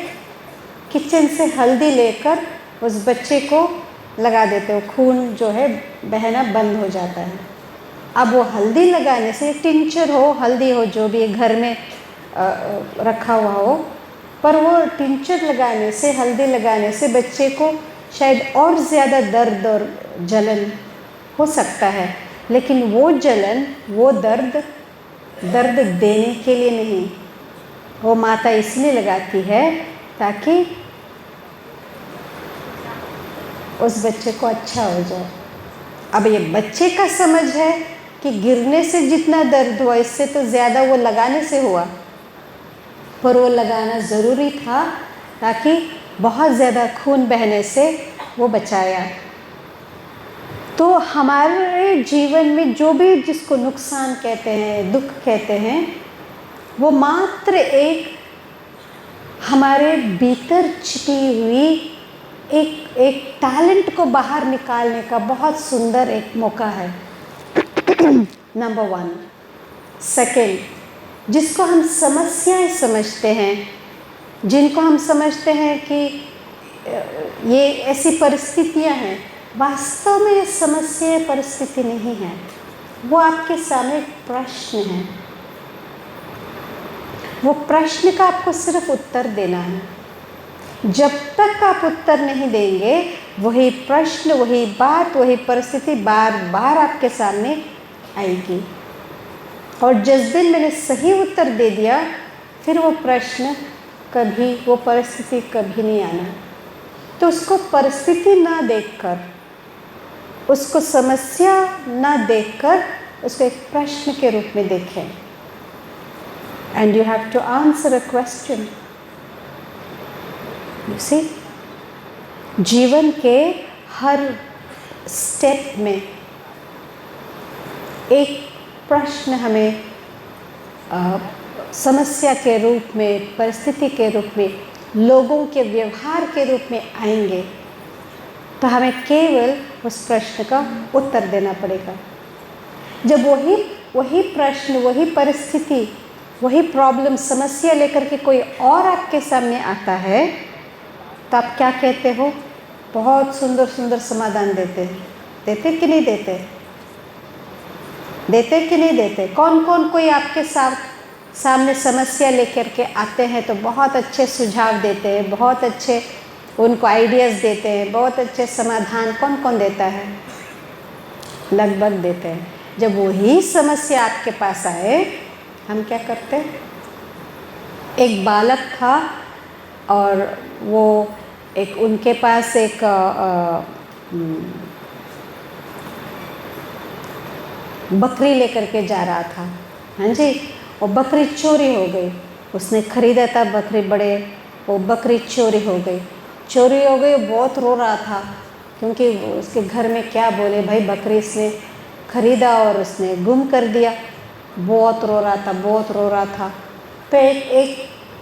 किचन से हल्दी लेकर उस बच्चे को लगा देते हो, खून जो है बहना बंद हो जाता है। अब वो हल्दी लगाने से, टिंचर हो, हल्दी हो, जो भी घर में रखा हुआ हो, पर वो टिंचर लगाने से, हल्दी लगाने से बच्चे को शायद और ज़्यादा दर्द और जलन हो सकता है, लेकिन वो जलन, वो दर्द देने के लिए नहीं, वो माता इसलिए लगाती है ताकि उस बच्चे को अच्छा हो जाए। अब ये बच्चे का समझ है कि गिरने से जितना दर्द हुआ, इससे तो ज़्यादा वो लगाने से हुआ, पर वो लगाना ज़रूरी था ताकि बहुत ज़्यादा खून बहने से वो बचाया। तो हमारे जीवन में जो भी जिसको नुकसान कहते हैं, दुख कहते हैं, वो मात्र एक हमारे भीतर छिपी हुई एक टैलेंट को बाहर निकालने का बहुत सुंदर एक मौका है। नंबर 1। सेकेंड, जिसको हम समस्याएं समझते हैं, जिनको हम समझते हैं कि ये ऐसी परिस्थितियां हैं, वास्तव में ये समस्या परिस्थिति नहीं है, वो आपके सामने एक प्रश्न है। वो प्रश्न का आपको सिर्फ उत्तर देना है। जब तक आप उत्तर नहीं देंगे, वही प्रश्न, वही बात, वही परिस्थिति बार बार आपके सामने आएगी। और जिस दिन मैंने सही उत्तर दे दिया, फिर वो प्रश्न कभी वो परिस्थिति कभी नहीं आना। तो उसको परिस्थिति ना देखकर, उसको समस्या ना देखकर, उसको एक प्रश्न के रूप में देखें। And you have to answer a question. You see, जीवन के हर स्टेप में एक प्रश्न हमें समस्या के रूप में, परिस्थिति के रूप में, लोगों के व्यवहार के रूप में आएंगे। तो हमें केवल उस प्रश्न का उत्तर देना पड़ेगा। जब वही प्रश्न, वही परिस्थिति, वही प्रॉब्लम, समस्या लेकर के कोई और आपके सामने आता है, तो आप क्या कहते हो? बहुत सुंदर सुंदर समाधान देते हैं। देते कि नहीं देते? देते कि नहीं देते? कौन कौन कोई आपके सामने समस्या लेकर के आते हैं तो बहुत अच्छे सुझाव देते हैं, बहुत अच्छे उनको आइडियाज़ देते हैं, बहुत अच्छे समाधान कौन कौन देता है? लगभग देते हैं। जब वही समस्या आपके पास आए, हम क्या करते हैं? एक बालक था और वो एक उनके पास एक बकरी लेकर के जा रहा था। हाँ जी, वो बकरी चोरी हो गई। उसने खरीदा था बकरी, बड़े, वो बकरी चोरी हो गई। चोरी हो गई, बहुत रो रहा था क्योंकि उसके घर में क्या बोले, भाई बकरी इसने खरीदा और उसने गुम कर दिया। बहुत रो रहा था, बहुत रो रहा था। तो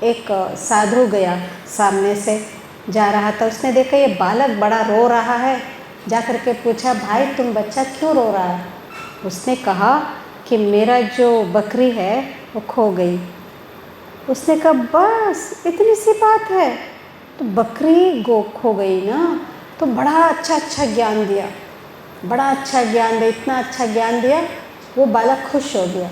एक साधु गया, सामने से जा रहा था। उसने देखा ये बालक बड़ा रो रहा है, जा कर के पूछा, भाई तुम बच्चा क्यों रो रहा है? उसने कहा कि मेरा जो बकरी है वो खो गई। उसने कहा बस इतनी सी बात है? तो बकरी खो गई ना, तो बड़ा अच्छा ज्ञान दिया, बड़ा अच्छा ज्ञान दिया, इतना अच्छा ज्ञान दिया। वो बालक खुश हो गया,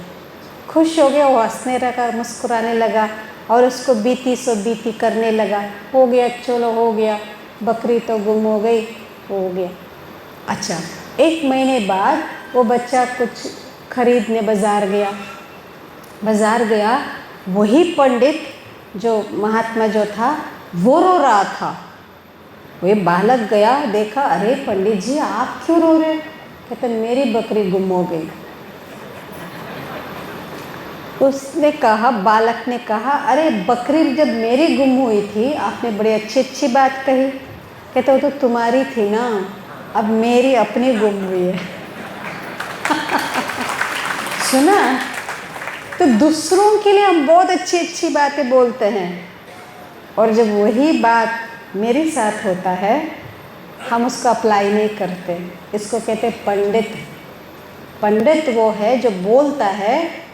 खुश हो गया। वो हंसने लगा, मुस्कुराने लगा और उसको बीती सो बीती करने लगा। हो गया, चलो हो गया, बकरी तो गुम हो गई, हो गया। अच्छा, 1 महीने बाद वो बच्चा कुछ खरीदने बाज़ार गया। वही पंडित जो महात्मा जो था वो रो रहा था। वो बालक गया, देखा, अरे पंडित जी आप क्यों रो रहे? कहते मेरी बकरी गुम हो गई। उसने कहा, बालक ने कहा, अरे बकरी जब मेरी गुम हुई थी आपने बड़ी अच्छी बात कही। कहते वो तो तुम्हारी थी ना, अब मेरी अपनी गुम हुई है। सुना? तो दूसरों के लिए हम बहुत अच्छी बातें बोलते हैं और जब वही बात मेरे साथ होता है हम उसको अप्लाई नहीं करते। इसको कहते पंडित। पंडित वो है जो बोलता है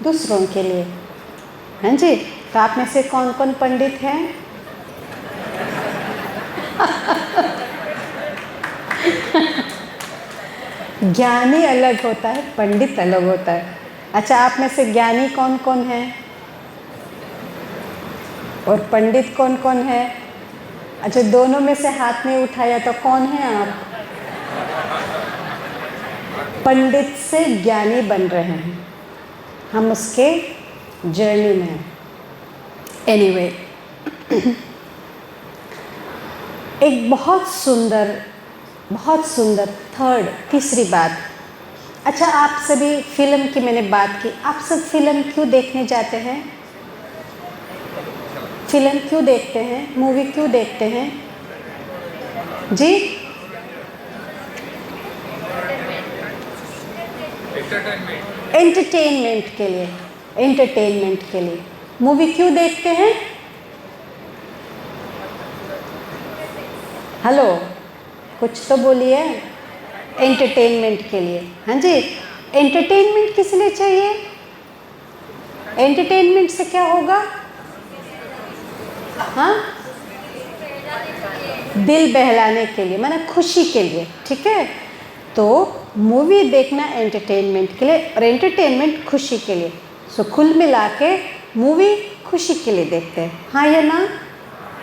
दूसरों के लिए। हाँ जी, तो आप में से कौन कौन पंडित हैं? ज्ञानी अलग होता है, पंडित अलग होता है। अच्छा, आप में से ज्ञानी कौन कौन है और पंडित कौन कौन है? अच्छा, दोनों में से हाथ नहीं उठाया तो कौन है आप? पंडित से ज्ञानी बन रहे हैं, हम उसके जर्नी में हैं। एनीवे, एक बहुत सुंदर तीसरी बात। अच्छा, आप सभी फिल्म की मैंने बात की, आप सब फिल्म क्यों देखने जाते हैं? फिल्म क्यों देखते हैं? मूवी क्यों देखते हैं जी? एंटरटेनमेंट के लिए मूवी क्यों देखते हैं? हेलो, कुछ तो बोलिए। एंटरटेनमेंट के लिए। हाँ जी, एंटरटेनमेंट किस लिए चाहिए? एंटरटेनमेंट से क्या होगा? हाँ, दिल बहलाने के लिए, माना खुशी के लिए। ठीक है, तो मूवी देखना एंटरटेनमेंट के लिए और एंटरटेनमेंट खुशी के लिए। सो कुल मिला के मूवी खुशी के लिए देखते हैं, हाँ या ना?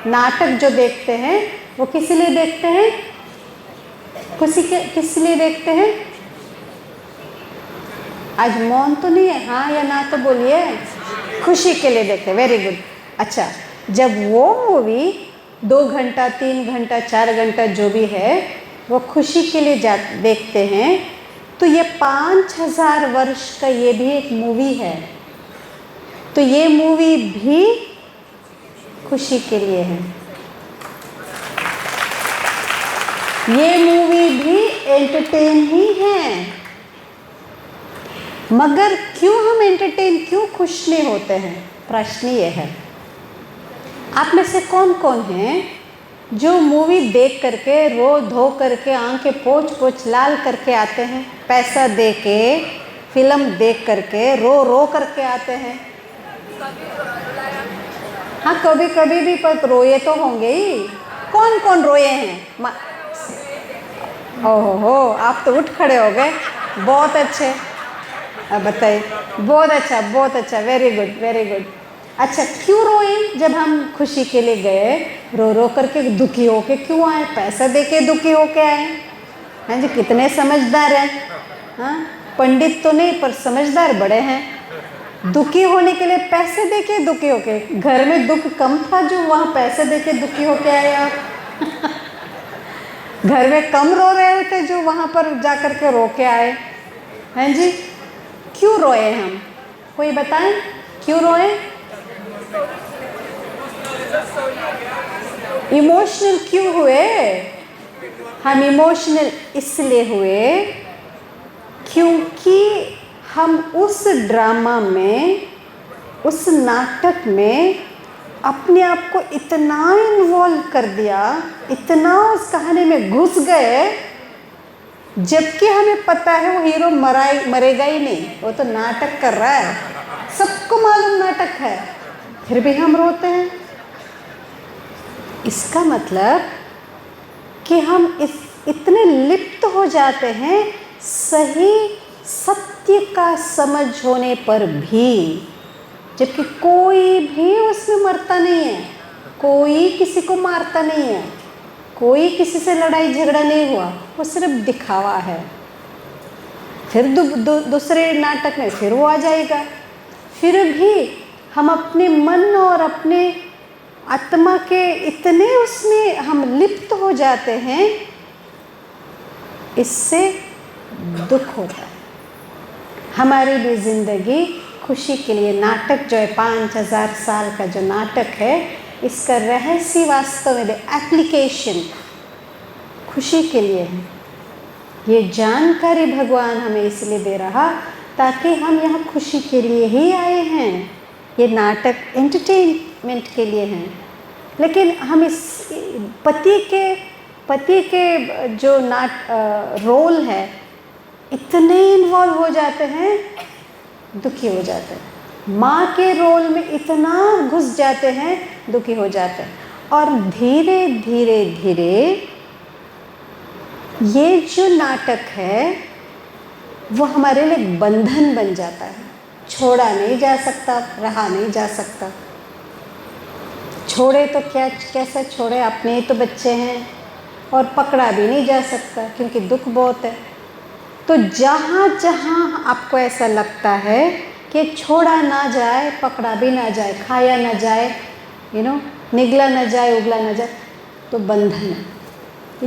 नाटक जो देखते हैं वो किस लिए देखते हैं? किस लिए देखते हैं? आज मौन तो नहीं है, हाँ या ना तो बोलिए। खुशी के लिए देखते हैं। Very good. अच्छा, जब वो मूवी 2 घंटा 3 घंटा 4 घंटा जो भी है वो खुशी के लिए देखते हैं, तो ये 5000 वर्ष का ये भी एक मूवी है, तो ये मूवी भी खुशी के लिए है। ये मूवी भी एंटरटेन ही है। मगर क्यों हम एंटरटेन, क्यों खुश नहीं होते हैं? प्रश्न ये है। आप में से कौन कौन हैं जो मूवी देख करके रो धो करके आंखें पोंछ पोंछ लाल करके आते हैं? पैसा दे के फिल्म देख करके रो रो करके आते हैं। हाँ, कभी कभी भी पर रोए तो होंगे ही। कौन कौन रोए हैं? ओहो, आप तो उठ खड़े हो गए, बहुत अच्छे। अब बताइए। बहुत अच्छा, वेरी गुड वेरी गुड। अच्छा, क्यों रोए जब हम खुशी के लिए गए? रो रो करके दुखी होके क्यों आए? पैसा दे के दुखी होके आए? हाँ जी, कितने समझदार हैं। हाँ, पंडित तो नहीं पर समझदार बड़े हैं। दुखी होने के लिए पैसे दे के दुखी होके, घर में दुख कम था जो वहाँ पैसे दे के दुखी होके आए आप? घर में कम रो रहे थे जो वहाँ पर जा कर के रो के आए? हैं जी, क्यों रोए हम? कोई बताएं क्यों रोए? इमोशनल क्यों हुए? हम इमोशनल इसलिए हुए क्योंकि हम उस ड्रामा में, उस नाटक में अपने आप को इतना इन्वॉल्व कर दिया, इतना उस कहानी में घुस गए, जबकि हमें पता है वो हीरो मरेगा ही नहीं, वो तो नाटक कर रहा है, सबको मालूम नाटक है, फिर भी हम रोते हैं। इसका मतलब कि हम इतने लिप्त हो जाते हैं सही सत्य का समझ होने पर भी, जबकि कोई भी उसमें मरता नहीं है, कोई किसी को मारता नहीं है, कोई किसी से लड़ाई झगड़ा नहीं हुआ, वो सिर्फ दिखावा है। फिर दूसरे नाटक में फिर वो आ जाएगा। फिर भी हम अपने मन और अपने आत्मा के इतने उसमें हम लिप्त हो जाते हैं, इससे दुख होता है। हमारी भी ज़िंदगी खुशी के लिए नाटक जो है, 5000 साल का जो नाटक है, इसका रहस्य वास्तव में एप्लीकेशन खुशी के लिए है। ये जानकारी भगवान हमें इसलिए दे रहा ताकि हम यहाँ खुशी के लिए ही आए हैं। ये नाटक एंटरटेनमेंट के लिए हैं, लेकिन हम इस पति के जो रोल है इतने इन्वॉल्व हो जाते हैं, दुखी हो जाते हैं। माँ के रोल में इतना घुस जाते हैं, दुखी हो जाते हैं। और धीरे धीरे धीरे ये जो नाटक है वो हमारे लिए एक बंधन बन जाता है। छोड़ा नहीं जा सकता, रहा नहीं जा सकता। छोड़े तो क्या, कैसे छोड़े? अपने ही तो बच्चे हैं, और पकड़ा भी नहीं जा सकता क्योंकि दुख बहुत है। तो जहाँ जहाँ आपको ऐसा लगता है कि छोड़ा ना जाए, पकड़ा भी ना जाए, खाया ना जाए, निगला ना जाए, उगला ना जाए, तो बंधन है।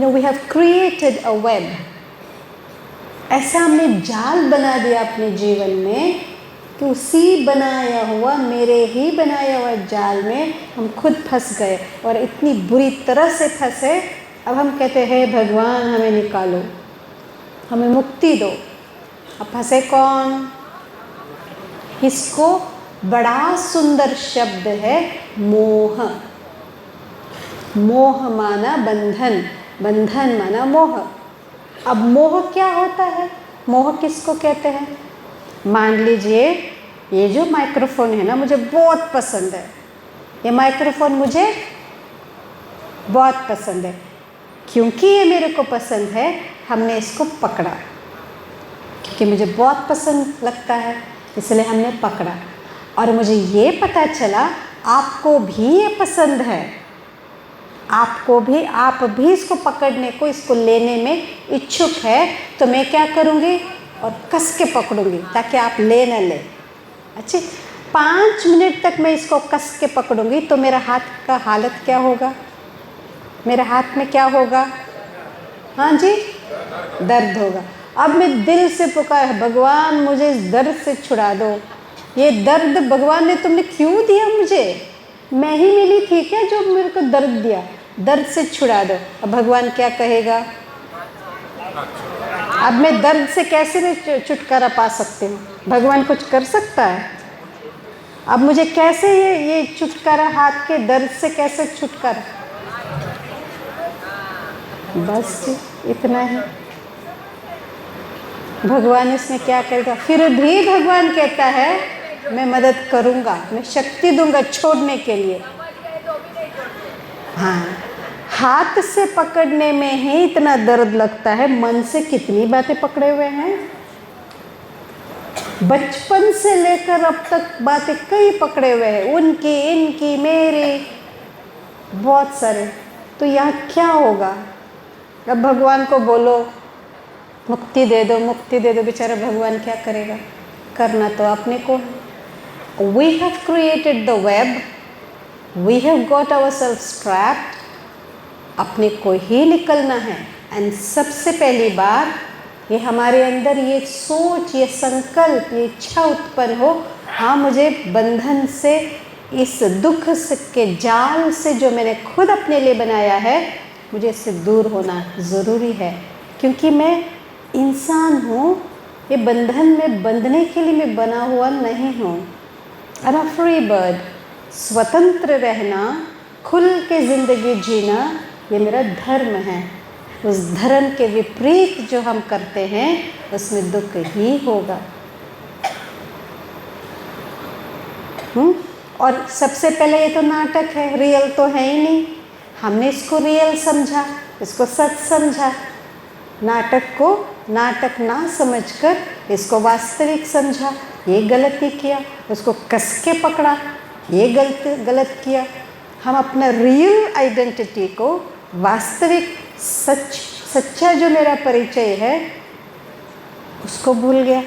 we have created a web. ऐसा हमने जाल बना दिया अपने जीवन में कि उसी बनाया हुआ, मेरे ही बनाया हुआ जाल में हम खुद फंस गए, और इतनी बुरी तरह से फंसे। अब हम कहते हैं भगवान हमें निकालो, हमें मुक्ति दो। अब फंसे कौन? इसको बड़ा सुंदर शब्द है मोह। मोह माना बंधन, बंधन माना मोह। अब मोह क्या होता है? मोह किसको कहते हैं? मान लीजिए ये जो माइक्रोफोन है ना, मुझे बहुत पसंद है। ये माइक्रोफोन मुझे बहुत पसंद है। क्योंकि ये मेरे को पसंद है, हमने इसको पकड़ा, क्योंकि मुझे बहुत पसंद लगता है इसलिए हमने पकड़ा। और मुझे ये पता चला आपको भी ये पसंद है, आपको भी, आप भी इसको पकड़ने को, इसको लेने में इच्छुक है, तो मैं क्या करूँगी? और कस के पकड़ूंगी ताकि आप ले न ले। अच्छा, 5 मिनट तक मैं इसको कस के पकड़ूंगी तो मेरा हाथ का हालत क्या होगा? मेरे हाथ में क्या होगा? हाँ जी, दर्द होगा। अब मैं दिल से पुकार, भगवान मुझे इस दर्द से छुड़ा दो। ये दर्द भगवान ने तुमने क्यों दिया मुझे? मैं ही मिली थी क्या जो मेरे को दर्द दिया? दर्द से छुड़ा दो। अब भगवान क्या कहेगा? अब मैं दर्द से कैसे छुटकारा पा सकती हूँ? भगवान कुछ कर सकता है? अब मुझे कैसे ये छुटकारा, हाथ के दर्द से कैसे छुटकारा? बस जी, इतना ही। भगवान इसमें क्या करेगा? फिर भी भगवान कहता है मैं मदद करूँगा, मैं शक्ति दूंगा छोड़ने के लिए। हाँ, हाथ से पकड़ने में ही इतना दर्द लगता है, मन से कितनी बातें पकड़े हुए हैं। बचपन से लेकर अब तक बातें कई पकड़े हुए हैं, उनकी, इनकी, मेरी, बहुत सारे। तो यहाँ क्या होगा? अब भगवान को बोलो मुक्ति दे दो, मुक्ति दे दो, बेचारा भगवान क्या करेगा? करना तो अपने को है। We have created the web, we have got ourselves trapped, अपने को ही निकलना है। एंड सबसे पहली बार ये हमारे अंदर ये सोच, ये संकल्प, ये इच्छा उत्पन्न हो, हाँ मुझे बंधन से, इस दुख के जाल से जो मैंने खुद अपने लिए बनाया है, मुझे इससे दूर होना ज़रूरी है। क्योंकि मैं इंसान हूँ, ये बंधन में बंधने के लिए मैं बना हुआ नहीं हूँ। I'm a free bird, स्वतंत्र रहना, खुल के ज़िंदगी जीना, ये मेरा धर्म है। उस धर्म के विपरीत जो हम करते हैं उसमें दुख ही होगा। और सबसे पहले ये तो नाटक है, रियल तो है ही नहीं। हमने इसको रियल समझा, इसको सच समझा। नाटक को नाटक ना समझकर इसको वास्तविक समझा, ये गलती किया। उसको कस के पकड़ा, ये गलत किया। हम अपना रियल आइडेंटिटी को, वास्तविक सच्चा जो मेरा परिचय है, उसको भूल गया।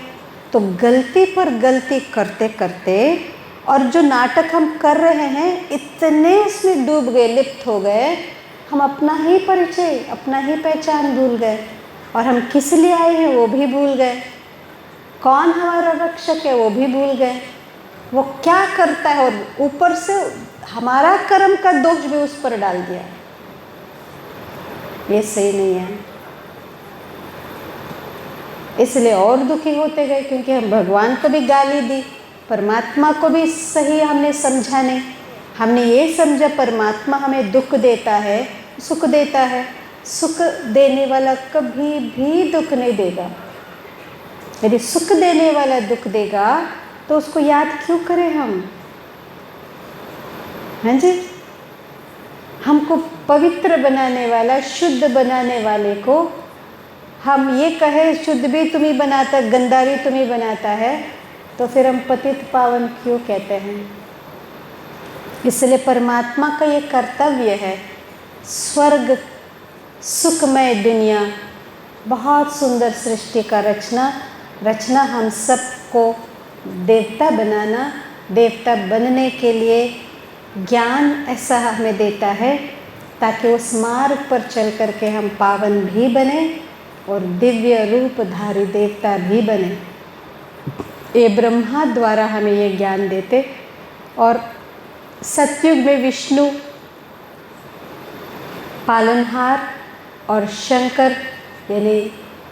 तो गलती पर गलती करते करते, और जो नाटक हम कर रहे हैं इतने उसमें डूब गए, लिप्त हो गए, हम अपना ही परिचय, अपना ही पहचान भूल गए। और हम किस लिए आए हैं वो भी भूल गए। कौन हमारा रक्षक है वो भी भूल गए। वो क्या करता है, और ऊपर से हमारा कर्म का दोष भी उस पर डाल दिया। ये सही नहीं है। इसलिए और दुखी होते गए, क्योंकि हम भगवान को भी गाली दी, परमात्मा को भी सही हमने समझा नहीं। हमने ये समझा परमात्मा हमें दुख देता है, सुख देता है। सुख देने वाला कभी भी दुख नहीं देगा। यदि सुख देने वाला दुख देगा तो उसको याद क्यों करें हम? हाँ जी, हमको पवित्र बनाने वाला, शुद्ध बनाने वाले को हम ये कहें शुद्ध भी तुम्ही बनाता, गंदा भी तुम्ही बनाता है, तो फिर हम पतित पावन क्यों कहते हैं? इसलिए परमात्मा का ये कर्तव्य है। स्वर्ग सुखमय दुनिया, बहुत सुंदर सृष्टि का रचना हम सबको देवता बनाना, देवता बनने के लिए ज्ञान ऐसा हमें देता है ताकि उस मार्ग पर चल करके हम पावन भी बने और दिव्य रूपधारी देवता भी बने। ये ब्रह्मा द्वारा हमें ये ज्ञान देते। और सतयुग में विष्णु पालनहार और शंकर, यानी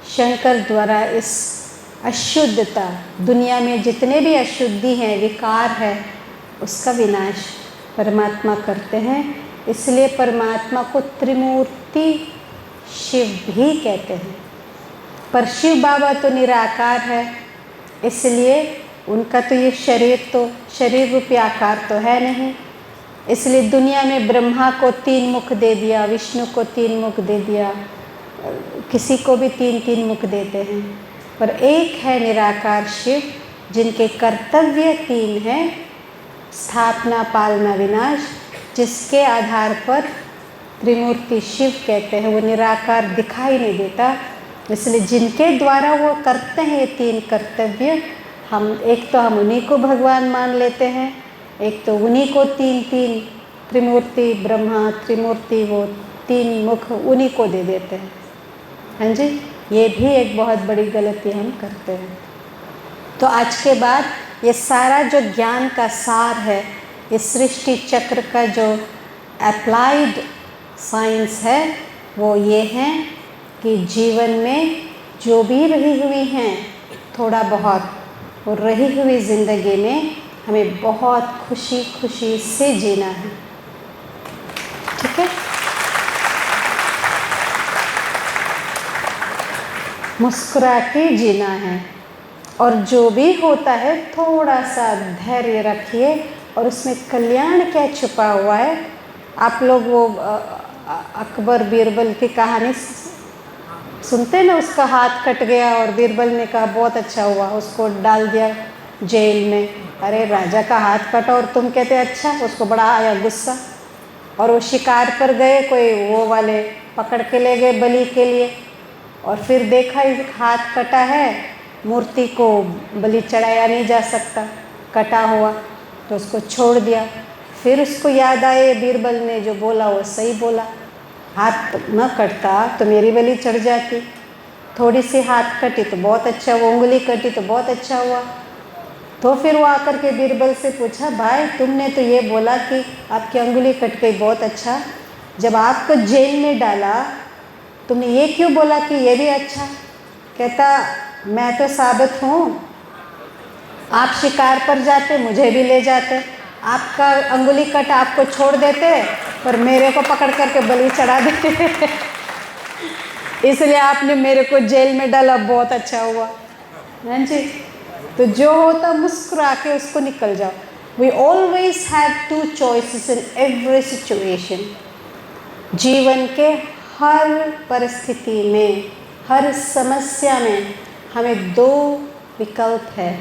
शंकर द्वारा इस अशुद्धता, दुनिया में जितने भी अशुद्धि हैं, विकार है, उसका विनाश परमात्मा करते हैं। इसलिए परमात्मा को त्रिमूर्ति शिव भी कहते हैं। पर शिव बाबा तो निराकार है, इसलिए उनका तो ये शरीर रूपी आकार तो है नहीं। इसलिए दुनिया में ब्रह्मा को 3 मुख दे दिया, विष्णु को 3 मुख दे दिया, किसी को भी 3 मुख देते हैं। पर एक है निराकार शिव, जिनके कर्तव्य 3 हैं, स्थापना, पालना, विनाश, जिसके आधार पर त्रिमूर्ति शिव कहते हैं। वो निराकार दिखाई नहीं देता, इसलिए जिनके द्वारा वो करते हैं ये 3 कर्तव्य, हम एक तो हम उन्हीं को भगवान मान लेते हैं, एक तो उन्हीं को तीन तीन त्रिमूर्ति ब्रह्मा त्रिमूर्ति वो तीन मुख उन्हीं को दे देते हैं। हाँ जी, ये भी एक बहुत बड़ी गलती हम करते हैं। तो आज के बाद ये सारा जो ज्ञान का सार है, इस सृष्टि चक्र का जो अप्लाइड साइंस है वो ये है कि जीवन में जो भी रही हुई हैं थोड़ा बहुत, और रही हुई ज़िंदगी में हमें बहुत खुशी खुशी से जीना है। ठीक है, मुस्कुरा के जीना है, और जो भी होता है थोड़ा सा धैर्य रखिए, और उसमें कल्याण क्या छुपा हुआ है। आप लोग वो अकबर बीरबल की कहानी सुनते ना, उसका हाथ कट गया और बीरबल ने कहा बहुत अच्छा हुआ, उसको डाल दिया जेल में। अरे राजा का हाथ कटा और तुम कहते अच्छा, उसको बड़ा आया गुस्सा, और वो शिकार पर गए, कोई वो वाले पकड़ के ले गए बलि के लिए, और फिर देखा इस हाथ कटा है, मूर्ति को बलि चढ़ाया नहीं जा सकता कटा हुआ, तो उसको छोड़ दिया। फिर उसको याद आए बीरबल ने जो बोला वो सही बोला, हाथ न कटता तो मेरी बलि चढ़ जाती, थोड़ी सी हाथ कटी तो बहुत अच्छा, वो उंगली कटी तो बहुत अच्छा हुआ। तो फिर वो आकर के बीरबल से पूछा, भाई तुमने तो ये बोला कि आपकी उंगली कट गई बहुत अच्छा, जब आपको जेल में डाला तुमने ये क्यों बोला कि ये भी अच्छा? कहता मैं तो साबित हूँ, आप शिकार पर जाते मुझे भी ले जाते, आपका अंगुली कट आपको छोड़ देते पर मेरे को पकड़ करके बलि चढ़ा देते इसलिए आपने मेरे को जेल में डाला, बहुत अच्छा हुआ। हाँ जी, तो जो होता मुस्कुरा के उसको निकल जाओ। We always have two choices in every situation. जीवन के हर परिस्थिति में, हर समस्या में हमें दो विकल्प है,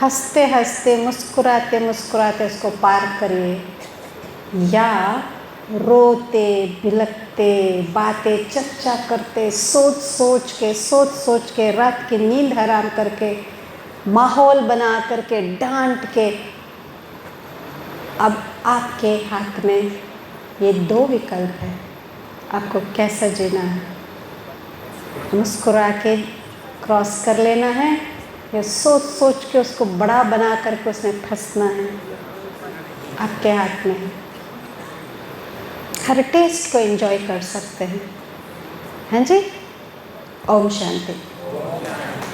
हंसते हंसते मुस्कुराते मुस्कुराते उसको पार करिए, या रोते बिलखते बातें चर्चा करते सोच सोच के रात की नींद हराम करके माहौल बना करके डांट के। अब आपके हाथ में ये दो विकल्प है, आपको कैसा जीना है? मुस्कुरा के क्रॉस कर लेना है या सोच सोच के उसको बड़ा बना करके उसमें फंसना है? आपके हाथ में है। हर टेस्ट को एंजॉय कर सकते हैं। हाँ जी, ओम शांति।